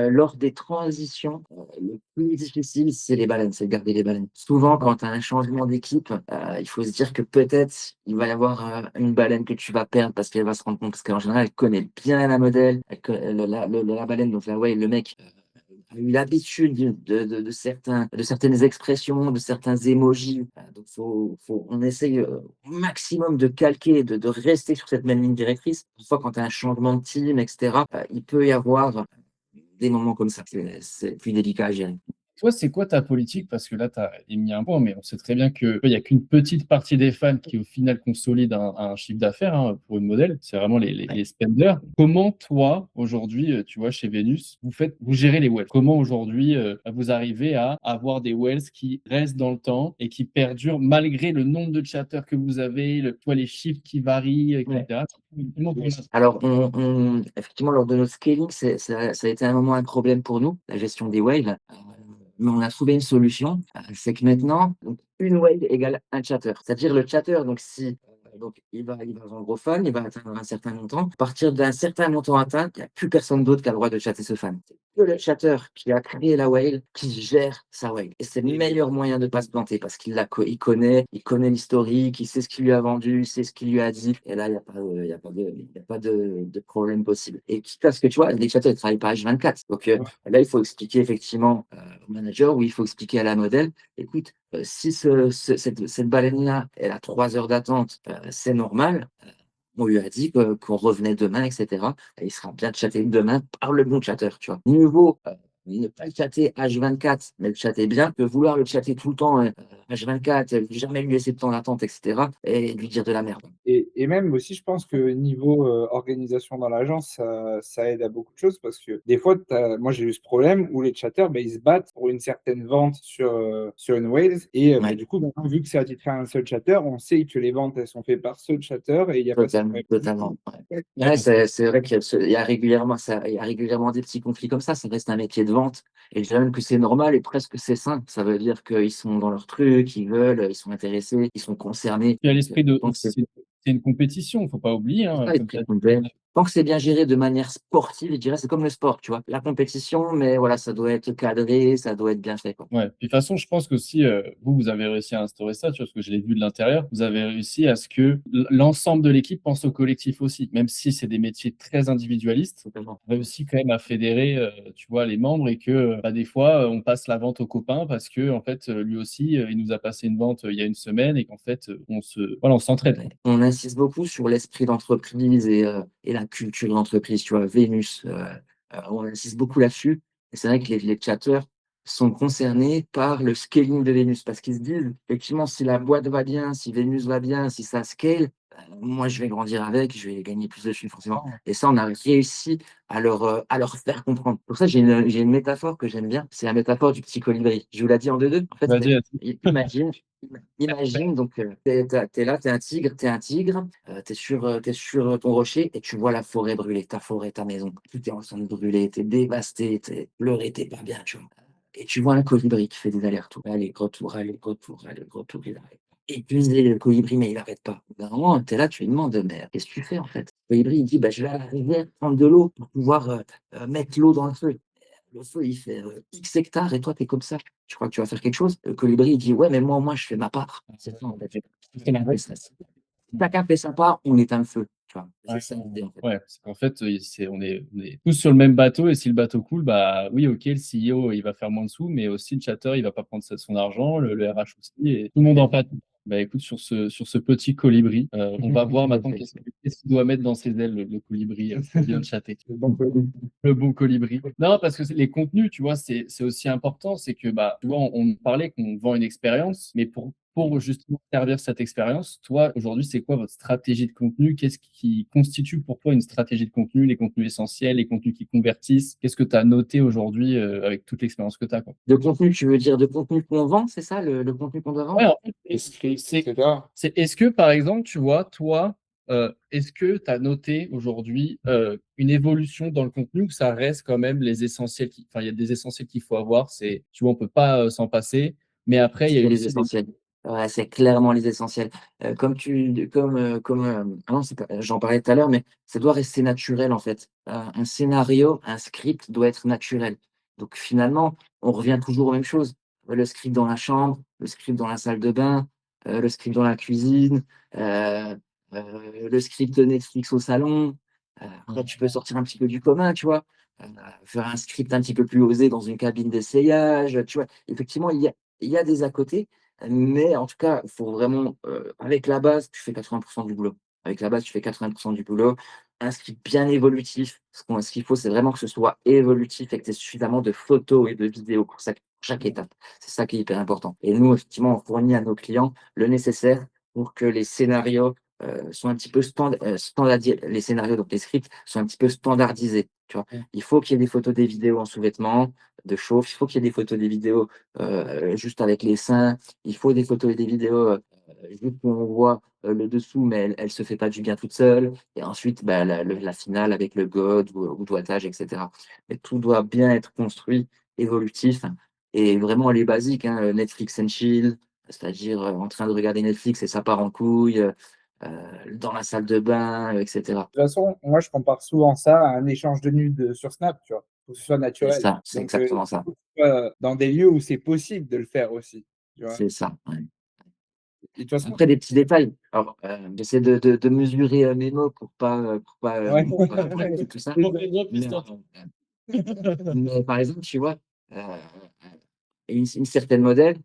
lors des transitions, le plus difficile, c'est les baleines, c'est de garder les baleines. Souvent, quand tu as un changement d'équipe, il faut se dire que peut-être il va y avoir une baleine que tu vas perdre parce qu'elle va se rendre compte, parce qu'en général, elle connaît bien la modèle, la baleine, donc là, ouais, le mec a eu l'habitude de certaines expressions, de certains emojis. Donc, on essaye au maximum de calquer, de rester sur cette même ligne directrice. Parfois, quand tu as un changement de team, etc., il peut y avoir des moments comme ça. C'est plus délicat à gérer. toi, c'est quoi ta politique? Parce que là, tu as émis un point, mais on sait très bien qu'il n'y a qu'une petite partie des fans qui, au final, consolide un chiffre d'affaires hein, pour une modèle. C'est vraiment Ouais. les spenders. Comment, toi, aujourd'hui, tu vois, chez Vénus, vous gérez les whales? Comment, aujourd'hui, vous arrivez à avoir des whales qui restent dans le temps et qui perdurent malgré le nombre de chatters que vous avez, tu vois, les chiffres qui varient, Ouais. etc. Alors, effectivement, lors de notre scaling, ça a été un moment un problème pour nous, la gestion des whales. Mais on a trouvé une solution. C'est que maintenant, donc, une whale égale un chatter. C'est-à-dire le chatter, donc si donc il va vendre au fan, il va atteindre un certain montant. À partir d'un certain montant atteint, il n'y a plus personne d'autre qui a le droit de chatter ce fan. C'est que le chatter qui a créé la whale qui gère sa whale. Et c'est le meilleur moyen de ne pas se planter parce il connaît l'historique, il sait ce qu'il lui a vendu, il sait ce qu'il lui a dit. Et là, il y a pas de problème possible. Et quitte à ce que tu vois, les chatters ne travaillent pas H24. Donc là, il faut expliquer effectivement au manager ou il faut expliquer à la modèle, écoute, si cette baleine-là, elle a 3 heures d'attente, c'est normal. On lui a dit qu'on revenait demain, etc. Et il sera bien chatté demain par le bon chatter, tu vois. Niveau ne pas le chatter H24, mais le chatter bien, que vouloir le chatter tout le temps H24, jamais lui laisser de temps d'attente, etc. et lui dire de la merde. Et même aussi, je pense que niveau organisation dans l'agence, ça aide à beaucoup de choses parce que des fois, moi j'ai eu ce problème où les chatters, ben, ils se battent pour une certaine vente sur une Wales. Et ben, Ouais, du coup, maintenant, vu que c'est attitré à un seul chatter, on sait que les ventes, elles sont faites par ce chatter et il n'y a pas ce totalement, problème. totalement. Ouais, Ouais, ouais, parce que c'est vrai il y a régulièrement il y a régulièrement des petits conflits comme ça. Ça reste un métier de vente. Et je dirais même que c'est normal et presque c'est sain. Ça veut dire qu'ils sont dans leur truc, ils veulent, ils sont intéressés, ils sont concernés. il y a l'esprit de. Donc, C'est une compétition, il ne faut pas oublier, c'est hein, ça, comme tu esprit as de dit. complet. Tant que c'est bien géré de manière sportive, je dirais, c'est comme le sport, tu vois. La compétition, mais voilà, ça doit être cadré, ça doit être bien fait, quoi. Ouais. Puis de toute façon, je pense qu'aussi, vous avez réussi à instaurer ça, tu vois, parce que je l'ai vu de l'intérieur. Vous avez réussi à ce que l'ensemble de l'équipe pense au collectif aussi, même si c'est des métiers très individualistes. Totalement. On réussit quand même à fédérer, tu vois, les membres et que bah, des fois, on passe la vente au copain parce que en fait, lui aussi, il nous a passé une vente il y a une semaine et qu'en fait, voilà, on s'entraide. Ouais. On insiste beaucoup sur l'esprit d'entreprise et la culture d'entreprise, tu vois, Vénus, on insiste beaucoup là-dessus. Et c'est vrai que les chatters sont concernés par le scaling de Vénus parce qu'ils se disent, effectivement, si la boîte va bien, si Vénus va bien, si ça scale, moi, je vais grandir avec, je vais gagner plus de chiffres forcément. Et ça, on a réussi à leur faire comprendre. Pour ça, j'ai une métaphore que j'aime bien. C'est la métaphore du petit colibri. Je vous l'ai dit en deux. En fait, Vas-y, imagine, imagine, donc, t'es là, t'es un tigre, t'es sur ton rocher et tu vois la forêt brûler, ta forêt, ta maison. Tout est en train de brûler, t'es dévasté, t'es pleuré, t'es pas bien, tu vois. Et tu vois un colibri qui fait des allers-retours. Allez, retour, allez, retour, allez, retour, il arrête. Épuisé, le colibri, mais il arrête pas. Au bout d'un moment, t'es là, tu lui demandes, mais qu'est-ce que tu fais en fait? Le colibri, il dit, bah, je vais à la rivière prendre de l'eau pour pouvoir mettre l'eau dans le feu. Le feu, il fait X hectares et toi, tu es comme ça. Tu crois que tu vas faire quelque chose? Le colibri, il dit, ouais, mais moi, au moins, je fais ma part. C'est ça, en fait. C'est la vraie stress. Chacun fait sa part, on éteint le feu. Tu vois. C'est ouais, ça l'idée, en fait. ouais, parce qu'en fait, on est tous sur le même bateau et si le bateau coule, bah oui, ok, le CEO il va faire moins de sous, mais aussi le chatter il va pas prendre son argent, le RH aussi, et tout le monde en pâtit. Bah écoute, sur ce petit colibri, on va voir maintenant qu'est-ce qu'il doit mettre dans ses ailes, le colibri, pour bien chatter. Donc, Le bon colibri. Non, parce que les contenus, tu vois, c'est aussi important. C'est que, bah, tu vois, on parlait qu'on vend une expérience, mais pour justement servir cette expérience, toi, aujourd'hui, c'est quoi votre stratégie de contenu? Qu'est-ce qui constitue pour toi une stratégie de contenu, les contenus essentiels, les contenus qui convertissent? Qu'est-ce que tu as noté aujourd'hui avec toute l'expérience que tu as, quoi? De contenu, tu veux dire de contenu qu'on vend, c'est ça, le contenu qu'on doit Ouais, vendre? en fait, etc. est-ce que, par exemple, tu vois, toi, est-ce que tu as noté aujourd'hui une évolution dans le contenu ou ça reste quand même les essentiels enfin, il y a des essentiels qu'il faut avoir, tu vois, on peut pas s'en passer, mais après, il y a C'est les aussi des. essentiels. Ouais, c'est clairement les essentiels. Ah non, j'en parlais tout à l'heure, mais ça doit rester naturel en fait. Un scénario, un script doit être naturel. Donc finalement, on revient toujours aux mêmes choses. Le script dans la chambre, le script dans la salle de bain, le script dans la cuisine, euh, le script Netflix au salon. Après, tu peux sortir un petit peu du commun, tu vois. Euh, Faire un script un petit peu plus osé dans une cabine d'essayage, tu vois. Effectivement, il y a des à côté, mais en tout cas, il faut vraiment, avec la base, tu fais 80% du boulot. Avec la base, tu fais 80% du boulot. Un script bien évolutif. Ce qu'il faut, c'est vraiment que ce soit évolutif et que tu aies suffisamment de photos et de vidéos pour chaque étape. C'est ça qui est hyper important. Et nous, effectivement, on fournit à nos clients le nécessaire pour que les scénarios soient un petit peu standardisés, les scénarios, donc les scripts, soient un petit peu standardisés. Tu vois. Mmh. Il faut qu'il y ait des photos, des vidéos en sous-vêtements, de chauffe, il faut qu'il y ait des photos, des vidéos juste avec les seins, il faut des photos et des vidéos juste où on voit le dessous, mais elle se fait pas du bien toute seule. Et ensuite, bah, la finale avec le god ou doigtage, etc. Mais tout doit bien être construit, évolutif, et vraiment les basiques, hein, Netflix and chill, c'est-à-dire en train de regarder Netflix et ça part en couille, dans la salle de bain, etc. De toute façon, moi, je compare souvent ça à un échange de nudes sur Snap, tu vois? Faut que ce soit C'est naturel. ça, c'est Donc, exactement il ça. faut que ce soit dans des lieux où c'est possible de le faire aussi, tu vois? C'est ça. Ouais. Et de toute façon Après, des petits détails. Alors, j'essaie de mesurer mes mots ouais. pour pas tout ça. Mon exemple, Mais, histoire. mais par exemple, tu vois, une certaine modèle,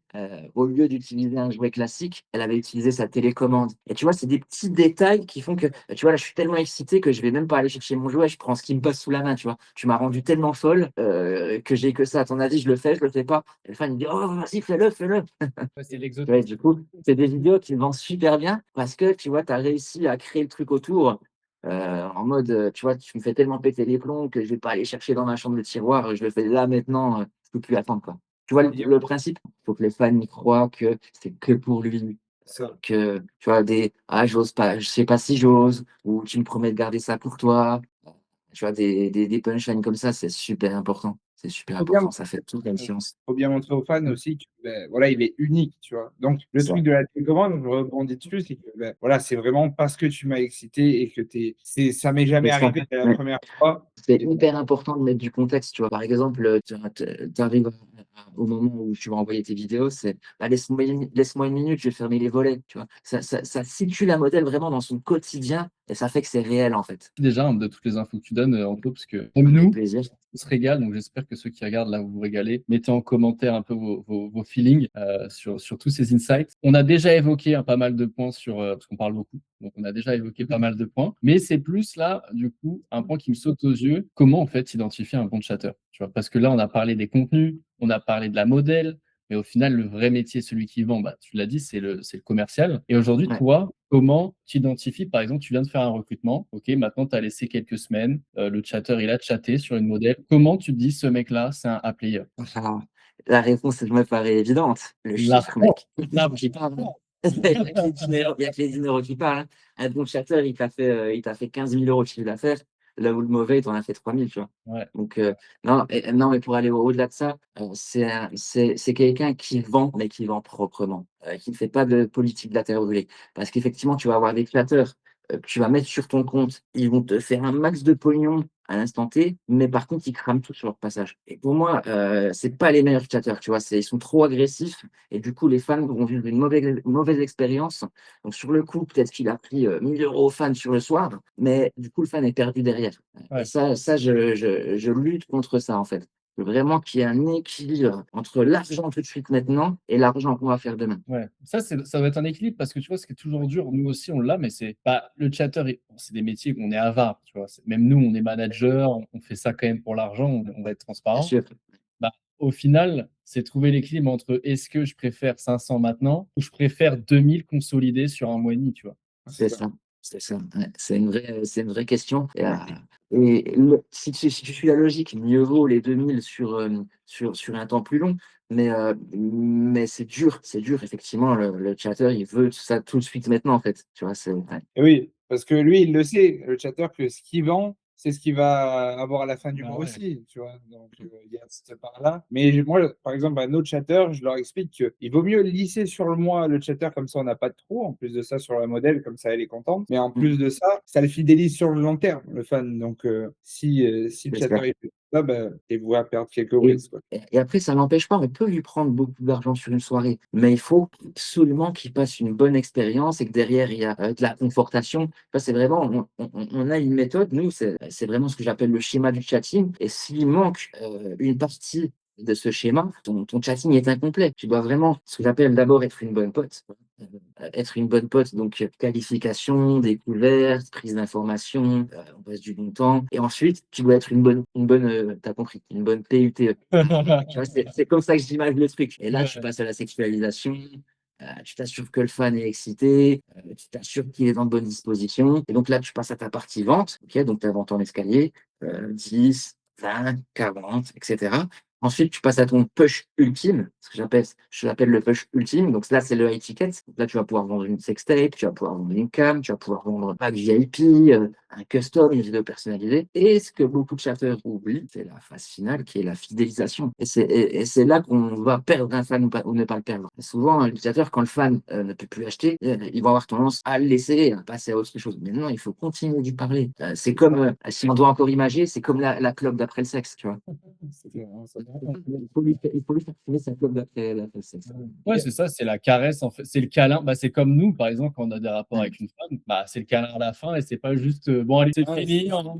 au lieu d'utiliser un jouet classique, elle avait utilisé sa télécommande. Et tu vois, c'est des petits détails qui font que, tu vois, là, je suis tellement excité que je vais même pas aller chercher mon jouet, je prends ce qui me passe sous la main, tu vois. Tu m'as rendu tellement folle que j'ai que ça. À ton avis, je le fais pas. Et le fan, il dit, oh, vas-y, fais-le, fais-le. Ouais, c'est Ouais, l'exotisme. du coup, c'est des vidéos qui vendent super bien parce que, tu vois, tu as réussi à créer le truc autour, en mode, tu vois, tu me fais tellement péter les plombs que je vais pas aller chercher dans ma chambre le tiroir, je le fais là maintenant, je peux plus attendre, quoi. Tu vois Il y a le principe? Il faut que les fans y croient que c'est que pour lui, ça. que, tu vois, «Ah, j'ose pas, je sais pas si j'ose» ou «Tu me promets de garder ça pour toi». Tu vois, des punchlines comme ça, c'est super important. C'est super Faut bien important, ça fait toute la différence. faut bien montrer aux fans aussi que, beh, voilà, il est unique, tu vois? Donc le Ça. truc de la télécommande, je rebondis dessus, c'est que, beh, voilà, c'est vraiment parce que tu m'as excité et que ça m'est jamais C'est ça. arrivé dès la Ouais. première fois C'est et hyper important de mettre du contexte, tu vois? Par exemple, tu arrives au moment où tu vas envoyer tes vidéos, c'est: «Bah, laisse-moi 1 minute, je vais fermer les volets», tu vois? Ça situe la modèle vraiment dans son quotidien et ça fait que c'est réel, en fait. Déjà, hein, de toutes les infos que tu donnes, Anto, parce que même Avec nous, plaisir. on se régale, donc j'espère que ceux qui regardent là, vous vous régalez. Mettez en commentaire un peu vos feelings sur tous ces insights. On a déjà évoqué pas mal de points parce qu'on parle beaucoup, donc on a déjà évoqué pas mal de points, mais c'est plus là, du coup, un point qui me saute aux yeux, comment en fait identifier un bon chatter, tu vois? Parce que là, on a parlé des contenus, on a parlé de la modèle, mais au final, le vrai métier, celui qui vend, bah, tu l'as dit, c'est le commercial. Et aujourd'hui, Ouais. toi, comment tu identifies, par exemple, tu viens de faire un recrutement, OK, maintenant tu as laissé quelques semaines, le chatter, il a chatté sur une modèle. Comment tu te dis: «Ce mec-là, c'est un A player»? Alors, la réponse, elle me paraît évidente. Le chiffre, L'argent, mec. L'arbre qui parle. Il y a que les 10 000 €, il y a que les 10 € qui parlent, hein. Un bon chatter, il t'a fait 15 000 € de chiffre d'affaires, là où le mauvais, il t'en a fait 3 000, tu vois? ouais, Donc, non, mais pour aller au-delà de ça, c'est quelqu'un qui vend, mais qui vend proprement, qui ne fait pas de politique de la terre brûlée. Parce qu'effectivement, tu vas avoir des créateurs, que tu vas mettre sur ton compte, ils vont te faire un max de pognon à l'instant T, mais par contre, ils crament tout sur leur passage. Et pour moi, c'est pas les meilleurs chatteurs, tu vois? Ils sont trop agressifs et du coup, les fans vont vivre une mauvaise expérience. Donc sur le coup, peut-être qu'il a pris, 1 000 € aux fans sur le soir, mais du coup, le fan est perdu derrière. Et ouais, ça, je lutte contre ça, en fait. Vraiment qu'il y ait un équilibre entre l'argent tout de suite maintenant et l'argent qu'on va faire demain. ouais. Ça doit être un équilibre parce que tu vois, ce qui est toujours dur, nous aussi on l'a, mais c'est bah, le chatter, bon, c'est des métiers où on est avare, tu vois? Même nous, on est manager, on fait ça quand même pour l'argent, on va être Bien transparent. sûr, Bah, au final, c'est trouver l'équilibre entre est-ce que je préfère 500 maintenant ou je préfère 2 000 consolidés sur 1 mois et demi, tu vois? c'est c'est ça. ça, c'est ça, ouais. C'est une vraie question et si tu suis la logique, mieux vaut les 2 000 sur un temps plus long, mais c'est dur effectivement le chatter, il veut ça tout de suite maintenant en fait, tu vois? Ouais. Et oui, parce que lui, il le sait, le chatter, que ce qu'il vend, c'est ce qu'il va avoir à la fin du Bah, mois ouais. aussi, tu vois? Donc, il y a cette part-là. Mais moi, par exemple, à nos chatters, je leur explique qu'il vaut mieux lisser sur le mois le chatter, comme ça on n'a pas de trou. En plus de ça, sur la modèle, comme ça elle est contente. Mais en Mmh, plus de ça le fidélise sur le long terme, le fan. Donc, si le j'espère. chatter il fait ça, bah, il va perdre quelques Et brises, quoi. et après, ça n'empêche pas, on peut lui prendre beaucoup d'argent sur une soirée, mais il faut absolument qu'il passe une bonne expérience et que derrière, il y a, de la confortation. Ça, c'est vraiment on a une méthode, nous, c'est vraiment ce que j'appelle le schéma du chatting et s'il manque, une partie de ce schéma, ton chatting est incomplet. Tu dois vraiment, ce que j'appelle d'abord être une bonne pote, être une bonne pote, donc qualification, découverte, prise d'information, on passe du bon temps. Et ensuite, tu dois être t'as compris, une bonne PUTE. Tu vois, c'est comme ça que j'imagine le truc. Et là, tu Ouais. passes à la sexualisation. Tu t'assures que le fan est excité, tu t'assures qu'il est dans de bonnes dispositions. Et donc là, tu passes à ta partie vente. Ok, donc tu as ton escalier, 10, 20, 40, etc. Ensuite, tu passes à ton push ultime, ce que je l'appelle le push ultime. Donc là, c'est le high ticket. Donc là, tu vas pouvoir vendre une sextape, tu vas pouvoir vendre une cam, tu vas pouvoir vendre un pack VIP, un custom, une vidéo personnalisée. Et ce que beaucoup de chatteurs oublient, c'est la phase finale qui est la fidélisation. Et c'est là qu'on va perdre un fan ou ne pas le perdre. Et souvent, l'utilisateur, quand le fan ne peut plus acheter, il va avoir tendance à le laisser et à passer à autre chose. Mais non, il faut continuer d'y parler. C'est comme, si on doit encore imager, c'est comme la clope d'après le sexe, tu vois. C'est vraiment ça. Il faut lui faire fumer sa clope d'après le sexe. Ouais, c'est ça, c'est la caresse en fait, c'est le câlin. Bah, c'est comme nous, par exemple, quand on a des rapports Ouais, avec une femme, bah, c'est le câlin à la fin et c'est pas juste, «Bon allez, c'est Ouais, fini, au revoir».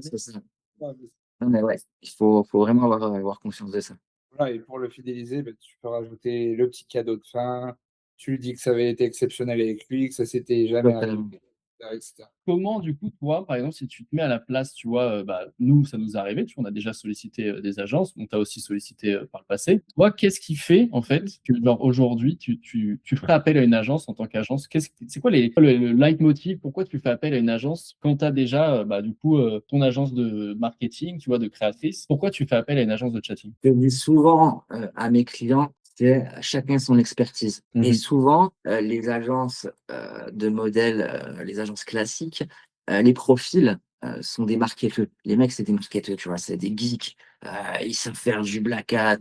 c'est ça. ouais, Non, mais ouais, il faut vraiment avoir conscience de ça. voilà, et pour le fidéliser, bah, tu peux rajouter le petit cadeau de fin. Tu lui dis que ça avait été exceptionnel avec lui, que ça s'était jamais arrivé, Totalement. et cetera. Comment du coup, toi, par exemple, si tu te mets à la place, tu vois, bah, nous, ça nous est arrivé, tu vois, on a déjà sollicité, des agences, on t'a aussi sollicité, par le passé. Toi, qu'est-ce qui fait, en fait, que genre aujourd'hui, tu ferais appel à une agence en tant qu'agence? C'est quoi le leitmotiv? Pourquoi tu fais appel à une agence quand tu as déjà, bah, du coup, ton agence de marketing, tu vois, de créatrice? Pourquoi tu fais appel à une agence de chatting? Je dis souvent à mes clients, c'est chacun son expertise. Mmh Et mh. souvent, les agences de modèles, les agences classiques, les profils sont des marketeux. Les mecs, c'est des marketeux, tu vois, c'est des geeks. Ils savent faire du black hat,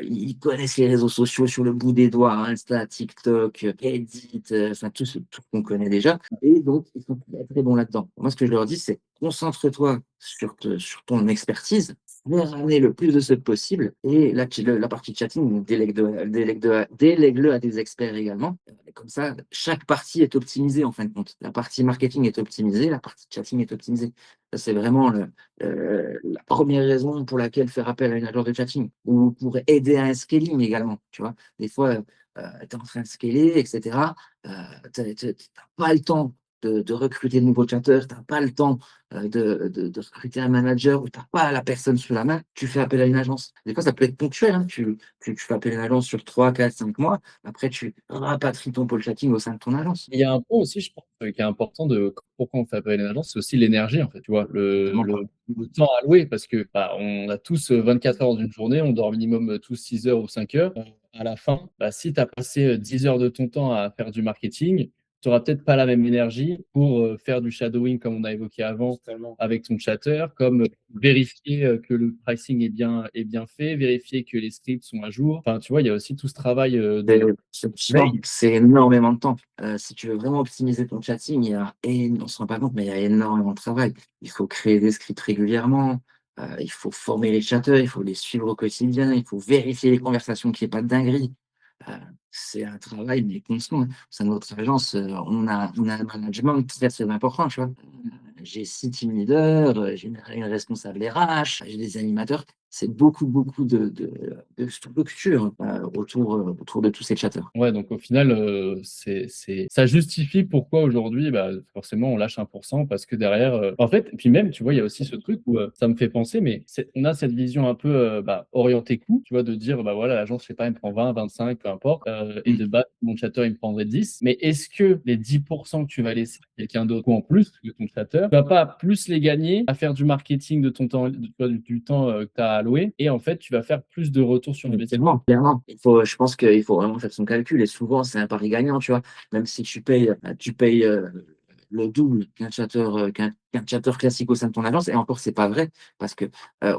ils connaissent les réseaux sociaux sur le bout des doigts, hein, Insta, TikTok, Reddit, enfin tout ce qu'on connaît déjà. Et donc, ils sont très, très bons là-dedans. Moi, ce que je leur dis, c'est concentre-toi sur ton expertise, fais ramener le plus de ce possible. Et là, la partie chatting, délègue-le à des experts également. Comme ça, chaque partie est optimisée en fin de compte. La partie marketing est optimisée, la partie chatting est optimisée. Ça, c'est vraiment la première raison pour laquelle faire appel à une agence de chatting ou pour aider à un scaling également. Tu vois, des fois, tu es en train de scaler, etc. Tu n'as pas le temps de recruter de nouveaux chatteurs, tu n'as pas le temps de recruter un manager où tu n'as pas la personne sous la main, tu fais appel à une agence. Des fois, ça peut être ponctuel, hein. Tu fais appel à une agence sur 3, 4, 5 mois. Après, tu rapatries ton pôle chatting au sein de ton agence. Il y a un point aussi, je pense, qui est important de pourquoi on fait appel à une agence, c'est aussi l'énergie, en fait, tu vois? Le Vraiment. le le temps alloué parce que, bah, on a tous, 24 heures dans une journée, on dort minimum, tous 6 heures ou 5 heures. À la fin, bah, si tu as passé, 10 heures de ton temps à faire du marketing, tu auras peut-être pas la même énergie pour, faire du shadowing comme on a évoqué avant Totalement. avec ton chatter, comme, vérifier, que le pricing est bien fait, vérifier que les scripts sont à jour. Enfin, tu vois, il y a aussi tout ce travail, C'est de effectivement, veille. c'est énormément de temps. Si tu veux vraiment optimiser ton chatting, on se rend pas compte, mais il y a énormément de travail. Il faut créer des scripts régulièrement, il faut former les chatteurs, il faut les suivre au quotidien, il faut vérifier les conversations qu'il y ait pas de dinguerie. Heu, c'est un travail, mais constant, hein. Au sein de notre agence, on a un management très, très important, tu vois? J'ai 6 team leaders, j'ai une responsable RH, j'ai des animateurs. C'est beaucoup, beaucoup de structures, autour de tous ces chatteurs. Ouais, donc au final, c'est ça justifie pourquoi aujourd'hui, bah, forcément on lâche 1 parce que derrière, en fait et puis même, tu vois, il y a aussi ce truc où, ça me fait penser, mais on a cette vision un peu, bah, orientée coût, tu vois? De dire: «Bah, voilà, l'agence, je sais pas, elle me prend 20-25, peu importe, et Mmh. de base, mon chatter, il me prendrait 10». Mais est-ce que les 10 que tu vas laisser à quelqu'un d'autre ou en plus que ton chatter, tu vas pas plus les gagner à faire du marketing de ton temps, tu vois, du temps, que tu as alloué et en fait, tu vas faire plus de retour sur investissement? Clairement, clairement. Je pense qu'il faut vraiment faire son calcul et souvent c'est un pari gagnant, tu vois? Même si tu payes, le double qu'un chatter classique au sein de ton agence et encore c'est pas vrai parce que,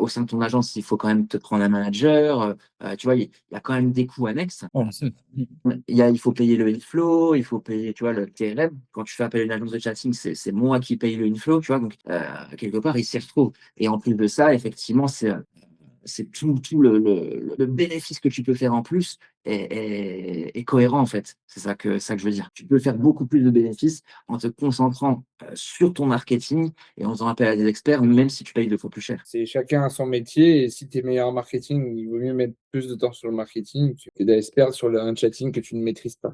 au sein de ton agence, il faut quand même te prendre un manager, tu vois? Il y a quand même des coûts annexes. Ouais, je sais. Il faut payer le inflow, il faut payer, tu vois, le TLM. Quand tu fais appel à une agence de chatting, c'est moi qui paye le inflow, tu vois? Donc, quelque part, il s'y retrouve et en plus de ça, effectivement, c'est tout le bénéfice que tu peux faire en plus est cohérent, en fait. C'est ça que je veux dire. Tu peux faire beaucoup plus de bénéfices en te concentrant, sur ton marketing et en faisant appel à des experts, même si tu payes 2 fois plus cher. C'est chacun a son métier et si tu es meilleur en marketing, il vaut mieux mettre plus de temps sur le marketing que d'aller se perdre sur un chatting que tu ne maîtrises pas.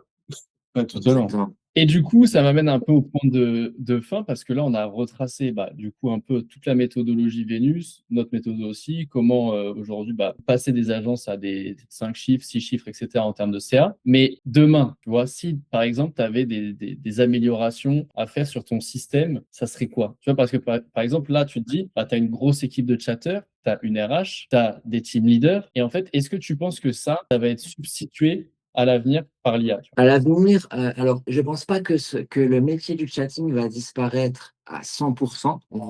Ouais, totalement. Exactement. Et du coup, ça m'amène un peu au point de fin parce que là, on a retracé, bah, du coup, un peu toute la méthodologie Vénus, notre méthode aussi, comment, aujourd'hui, bah, passer des agences à des 5 chiffres, 6 chiffres et cetera en termes de CA. Mais demain, tu vois, si, par exemple, tu avais des améliorations à faire sur ton système, ça serait quoi? Tu vois? Parce que par exemple, là, tu te dis, bah, tu as une grosse équipe de chatteurs, tu as une RH, tu as des team leaders et en fait, est-ce que tu penses que ça va être substitué à l'avenir par l'IA, tu vois? À l'avenir, alors je pense pas que le métier du chatting va disparaître à 100,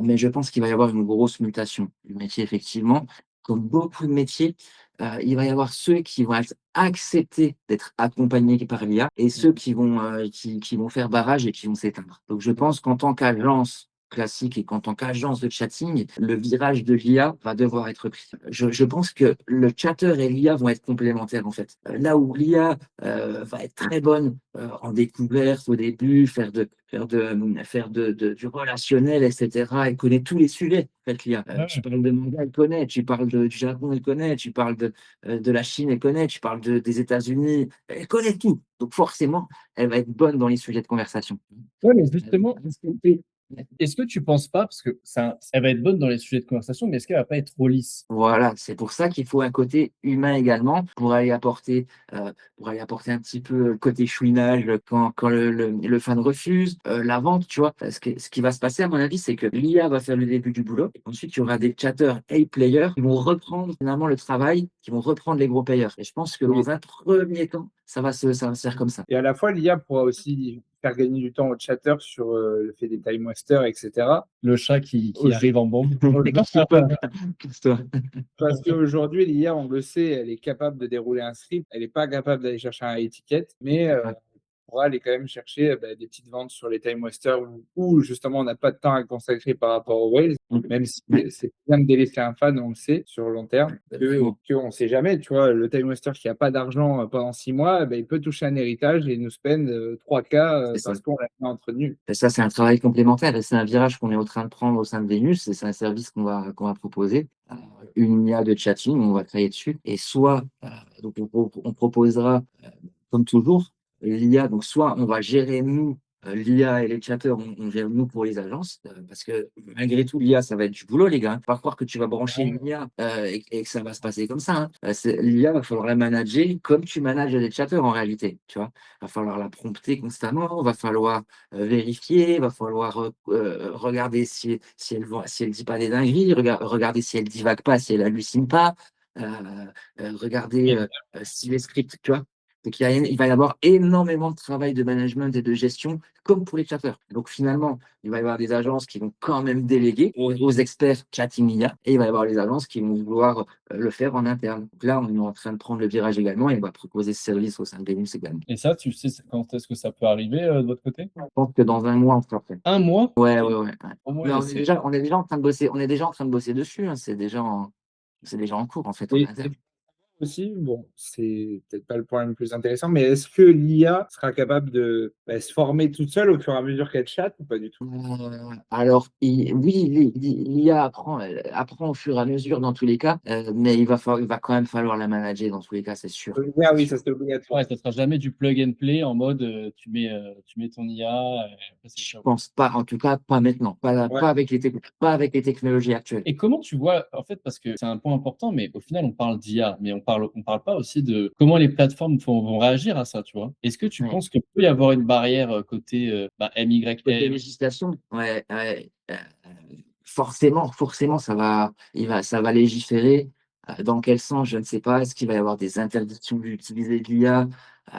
mais je pense qu'il va y avoir une grosse mutation du métier effectivement. Comme beaucoup de métiers, il va y avoir ceux qui vont être acceptés d'être accompagnés par l'IA et ceux qui vont faire barrage et qui vont s'éteindre. Donc je pense qu'en tant qu'agence classique et qu'en tant qu'agence de chatting, le virage de l'IA va devoir être pris. Je pense que le chatter et l'IA vont être complémentaires en fait. Là où l'IA va être très bonne en découverte au début, du relationnel, etc. Elle connaît tous les sujets, en fait, l'IA. Tu Ouais. parles de manga, elle connaît. Tu parles du Japon, elle connaît. Tu parles de la Chine, elle connaît. Tu parles des États-Unis, elle connaît tout. Donc forcément, elle va être bonne dans les sujets de conversation. Ouais, mais justement, est-ce que tu penses pas, parce que ça, elle va être bonne dans les sujets de conversation, mais est-ce qu'elle va pas être trop lisse? Voilà, c'est pour ça qu'il faut un côté humain également pour aller apporter un petit peu le côté chouinage quand le fan refuse, la vente, tu vois? Parce que ce qui va se passer à mon avis, c'est que l'IA va faire le début du boulot et ensuite il y aura des chatteurs et players qui vont reprendre finalement le travail, qui vont reprendre les gros players et je pense que Oui. dans un premier temps, ça va se faire comme ça. Et à la fois, l'IA pourra aussi faire gagner du temps aux chatteurs sur le fait des time wasters, etc. Le chat qui Aujourd- arrive en bombe. Pousse-toi. Parce qu'aujourd'hui, l'IA, on le sait, elle est capable de dérouler un script, elle n'est pas capable d'aller chercher un étiquette, mais on pourra aller quand même chercher des petites ventes sur les time wasters où justement on n'a pas de temps à consacrer par rapport aux whales, même si c'est bien de délaisser un fan, on le sait, sur le long terme, qu'on ne sait jamais, tu vois, le time waster qui n'a pas d'argent pendant 6 mois, il peut toucher un héritage et nous spend 3K C'est ça. parce qu'on l'a mis entre nous. Et ça, c'est un travail complémentaire et c'est un virage qu'on est en train de prendre au sein de Vénus et c'est un service qu'on va proposer. Une IA de chatting, on va travailler dessus. Et soit, donc on proposera, comme toujours, l'IA. Donc, soit on va gérer nous, l'IA et les chatteurs, on gère nous pour les agences. Parce que malgré tout, l'IA, ça va être du boulot, les gars. Pas croire que tu vas brancher une IA et que ça va se passer comme ça. Hein. L'IA, va falloir la manager comme tu manages les chatteurs en réalité. Tu vois, va falloir la prompter constamment, va falloir vérifier, va falloir regarder si elle dit pas des dingueries, regarder si elle divague pas, si elle hallucine pas, regarder si les scripts, tu vois. Donc il va y avoir énormément de travail de management et de gestion, comme pour les chatteurs. Donc finalement, il va y avoir des agences qui vont quand même déléguer aux experts chatting IA, et il va y avoir les agences qui vont vouloir le faire en interne. Donc là, on est en train de prendre le virage également et on va proposer ce service au sein de Venus également. Et ça, tu sais quand est-ce que ça peut arriver de votre côté? Je pense que dans un mois, on sera prêt. Un mois? Ouais, Ok. ouais, ouais. Au moins, Mais on est c'est déjà en train de bosser, on est déjà en train de bosser dessus, hein. C'est déjà en cours, en fait, en Et interne. aussi, bon, c'est peut-être pas le point le plus intéressant, mais est-ce que l'IA sera capable de se former toute seule au fur et à mesure qu'elle chatte ou pas du tout? Alors, oui, l'IA apprend au fur et à mesure dans tous les cas, mais il va quand même falloir la manager dans tous les cas, c'est sûr. Ah C'est oui, sûr. ça c'est obligatoire. ouais, ça sera jamais du plug and play en mode, tu mets ton IA et après c'est Je ciao. pense pas, en tout cas, pas maintenant, pas, Ouais. pas avec les technologies actuelles. Et comment tu vois, en fait, parce que c'est un point important, mais au final, on parle d'IA, mais on parle pas aussi de comment les plateformes vont réagir à ça, tu vois? Est-ce que tu Ouais. penses qu'il peut y avoir une barrière, côté, Côté MYM? législation, ouais, ouais, forcément, ça va légiférer. Dans quel sens, je ne sais pas. Est-ce qu'il va y avoir des interdictions d'utiliser de l'IA? Euh,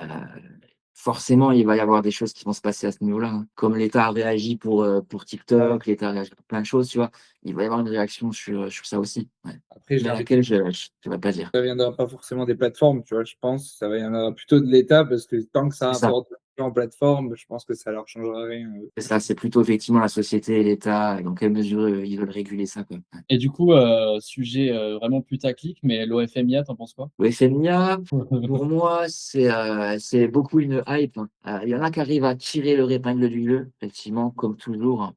Forcément, il va y avoir des choses qui vont se passer à ce niveau-là. Hein. Comme l'État a réagi pour Ouais. TikTok, l'État a réagi pour plein de choses, tu vois. Il va y avoir une réaction sur ça aussi. Ouais. Après, j'ai Mais envie de laquelle, je ne vais pas dire. ça viendra pas forcément des plateformes, tu vois, je pense. Ça viendra plutôt de l'État parce que tant que ça C'est ça. rapporte en plateforme, je pense que ça leur changera rien, C'est ça, c'est plutôt effectivement la société et l'État et dans quelle mesure, ils veulent réguler ça, quoi. Ouais. Et du coup, sujet, vraiment putaclic, mais l'OFMIA, tu en penses quoi? Le FMIA, pour moi, c'est beaucoup une hype, hein. Il y en a qui arrivent à tirer leur épingle du jeu, effectivement, comme toujours, hein.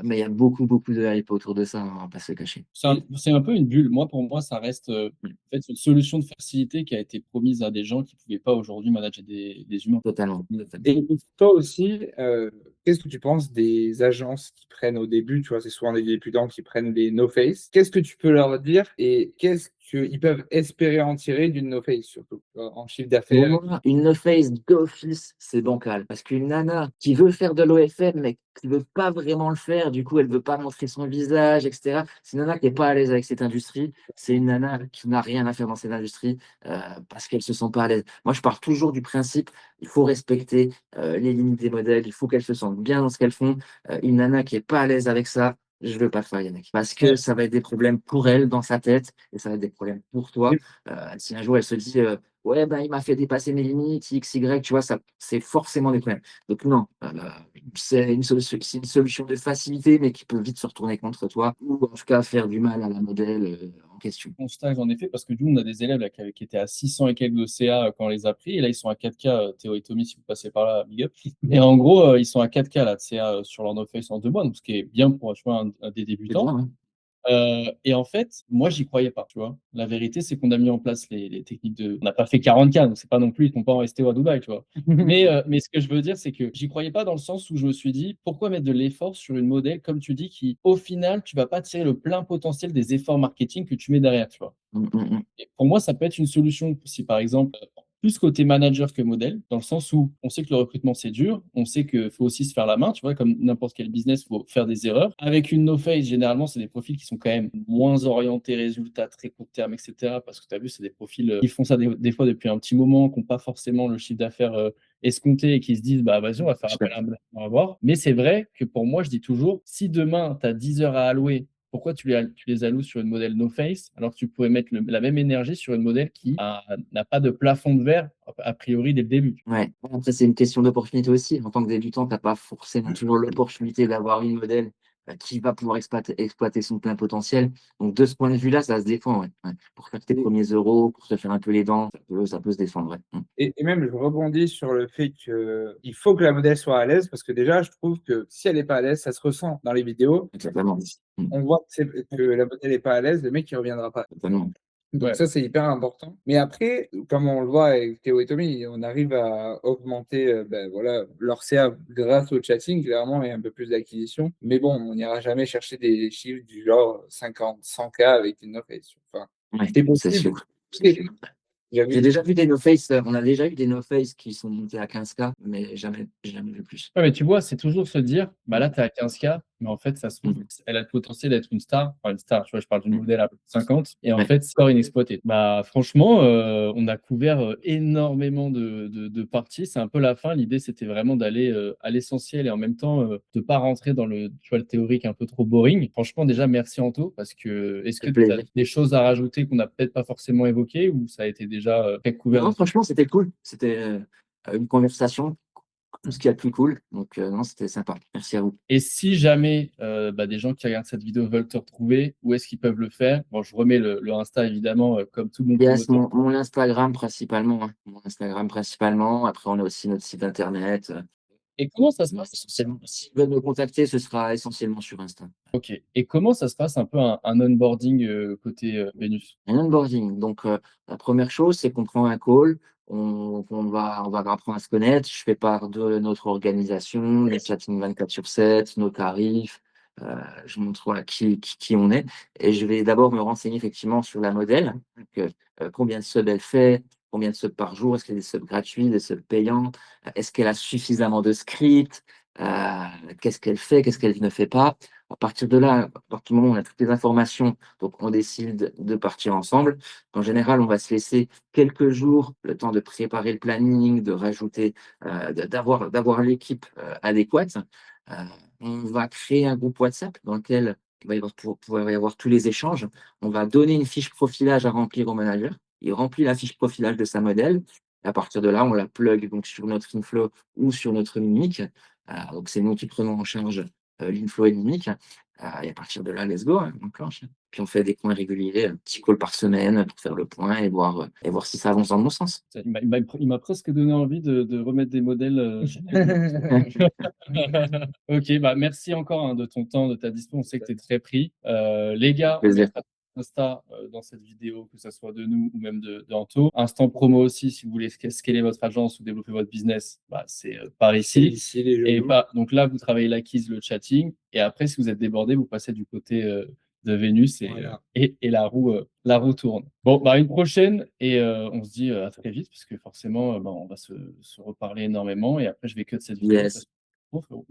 Mais il y a beaucoup, beaucoup de hype autour de ça, hein, on va pas se le cacher. C'est un peu une bulle. Moi, pour moi, ça reste, Mmh, en fait, une solution de facilité qui a été promise à des gens qui pouvaient pas aujourd'hui manager des humains. totalement, totalement. et toi aussi, qu'est-ce que tu penses des agences qui prennent au début, tu vois, c'est souvent des débutants qui prennent des no face. Qu'est-ce que tu peux leur dire et qu'est-ce qu'ils peuvent espérer en tirer d'une no face surtout, en chiffre Pour d'affaires? moi, une no-face d'office, c'est bancal. Parce qu'une nana qui veut faire de l'OFM, mais qui veut pas vraiment le faire, du coup, elle veut pas montrer son visage, et cetera. C'est une nana qui est pas à l'aise avec cette industrie. C'est une nana qui n'a rien à faire dans cette industrie, parce qu'elle se sent pas à l'aise. Moi, je pars toujours du principe, il faut respecter, les limites des modèles, il faut qu'elles se sentent bien dans ce qu'elles font. Une nana qui est pas à l'aise avec ça, je veux pas le faire, Yannick. Parce que Ouais. ça va être des problèmes pour elle dans sa tête et ça va être des problèmes pour toi. Si un jour elle se dit, ouais, ben, il m'a fait dépasser mes limites, X, Y, tu vois, ça, c'est forcément des problèmes. Donc non, c'est une solution de facilité, mais qui peut vite se retourner contre toi, ou en tout cas faire du mal à la modèle en question. Mon stage, en effet, parce que nous, on a des élèves là, qui étaient à 600 et quelques de CA quand on les a pris, et là, ils sont à 4K, Théo et Tommy, si vous passez par là, big up. Et en gros, ils sont à 4K là, de CA sur leur No Face en 2 mois, donc ce qui est bien pour, tu vois, un des C'est bien, débutants. hein. Et en fait, moi, j'y croyais pas, tu vois. La vérité, c'est qu'on a mis en place les techniques de. On n'a pas fait 40K, donc c'est pas non plus, ils sont pas en STO à Dubaï, tu vois. Mais ce que je veux dire, c'est que j'y croyais pas dans le sens où je me suis dit, pourquoi mettre de l'effort sur une modèle, comme tu dis, qui, au final, tu vas pas tirer le plein potentiel des efforts marketing que tu mets derrière, tu vois. Mm, mm, mm. Et pour moi, ça peut être une solution si, par exemple, plus côté manager que modèle, dans le sens où on sait que le recrutement, c'est dur, on sait qu'il faut aussi se faire la main, tu vois, comme n'importe quel business, il faut faire des erreurs. Avec une no-face, généralement, c'est des profils qui sont quand même moins orientés résultats, très court terme, etc. Parce que tu as vu, c'est des profils qui font ça des fois depuis un petit moment, qui n'ont pas forcément le chiffre d'affaires escompté et qui se disent, bah vas-y, on va faire Tout à appel à fait. un modèle, on va voir. Mais c'est vrai que pour moi, je dis toujours, si demain, tu as 10 heures à allouer, pourquoi tu les alloues sur une modèle no face alors que tu pourrais mettre la même énergie sur une modèle qui n'a pas de plafond de verre a priori dès le début. Ouais. Après, c'est une question d'opportunité aussi. En tant que débutant, tu n'as pas forcément toujours l'opportunité d'avoir une modèle qui va pouvoir exploiter son plein potentiel. Donc, de ce point de vue-là, ça se défend. Ouais. Ouais. Pour faire tes premiers euros, pour te faire un peu les dents, ça peut se défendre. Ouais. Mm. Et même, je rebondis sur le fait qu'il faut que la modèle soit à l'aise, parce que déjà, je trouve que si elle n'est pas à l'aise, ça se ressent dans les vidéos. Exactement. Si Mm. on voit que la modèle n'est pas à l'aise, le mec, il reviendra pas. Totalement. Donc Ouais. ça, c'est hyper important. Mais après, comme on le voit avec Théo et Tommy, on arrive à augmenter ben, voilà, leur CA grâce au chatting, clairement, et un peu plus d'acquisition. Mais bon, on n'ira jamais chercher des chiffres du genre 50, 100K avec une no-face. Enfin, Ouais, c'est c'est possible. sûr. C'est sûr. J'avais J'ai déjà vu des no-face, on a déjà eu des no-face qui sont montés à 15K, mais jamais vu plus. Ouais, mais tu vois, c'est toujours se dire, bah Mm. là, tu es à 15K, mais en fait, ça se trouve, Mm. elle a le potentiel d'être une star. Enfin, une star, tu vois, je parle d'une Mm. modèle à 50, et en Ouais, fait, score inexploité. Bah, franchement, on a couvert énormément de parties. C'est un peu la fin. L'idée, c'était vraiment d'aller à l'essentiel et en même temps, de pas rentrer dans tu vois, le théorique un peu trop boring. Franchement, déjà, merci Anto, parce que est-ce c'est que le tu as plaisir. des choses à rajouter qu'on n'a peut-être pas forcément évoquées ou ça a été déjà très couvert Non, dans franchement, c'était cool. C'était une conversation, tout ce qu'il y a de plus cool. Donc, non, c'était sympa. Merci à vous. Et si jamais bah, des gens qui regardent cette vidéo veulent te retrouver, où est-ce qu'ils peuvent le faire? Bon, je remets le Insta évidemment, comme tout bon Yes, promoteur. mon Instagram principalement, hein. Mon Instagram principalement. Après, on a aussi notre site internet. Et comment ça se Mais passe? essentiellement, s'ils veulent me contacter, ce sera essentiellement sur Insta. Ok. Et comment ça se passe un peu un onboarding côté Vénus? Un onboarding. Donc, la première chose, c'est qu'on prend un call, on va apprendre à se connaître. Je fais part de notre organisation, le chatting 24/7, nos tarifs. Je montre voilà, qui on est. Et je vais d'abord me renseigner effectivement sur la modèle. Donc, combien de subs elle fait, combien de subs par jour, est-ce qu'il y a des subs gratuits, des subs payants, est-ce qu'elle a suffisamment de scripts, qu'est-ce qu'elle fait, qu'est-ce qu'elle ne fait pas. À partir de là, à partir du moment où on a toutes les informations, donc, on décide de partir ensemble. En général, on va se laisser quelques jours, le temps de préparer le planning, de rajouter, d'avoir l'équipe adéquate. Euh, on va créer un groupe WhatsApp dans lequel il va y avoir, pour pouvoir y avoir tous les échanges. On va donner une fiche profilage à remplir au manager. Il remplit la fiche profilage de sa modèle. Et à partir de là, on la plug donc sur notre inflow ou sur notre mimic. Donc c'est nous qui prenons en charge l'inflow et le mimic. Et à partir de là, let's go, hein, on enclenche. Puis on fait des points réguliers, un petit call par semaine pour faire le point et voir si ça avance dans le bon sens. Il m'a presque donné envie de remettre des modèles. Ok, bah merci encore hein, de ton temps, de ta dispo. On sait que tu es très pris. Les gars, on Plaisir. mettra Insta dans cette vidéo, que ce soit de nous ou même de Anto. Instant promo aussi, si vous voulez scaler votre agence ou développer votre business, bah, c'est par ici. Ici, les Et genoux. bah, donc là, vous travaillez l'acquise, le chatting. Et après, si vous êtes débordé, vous passez du côté de Vénus Voilà. et la roue tourne. Bon, bah, une prochaine et on se dit à très vite parce que forcément, bah, on va se reparler énormément. Et après, je vais cut cette vidéo. Yes. Bon, frérot.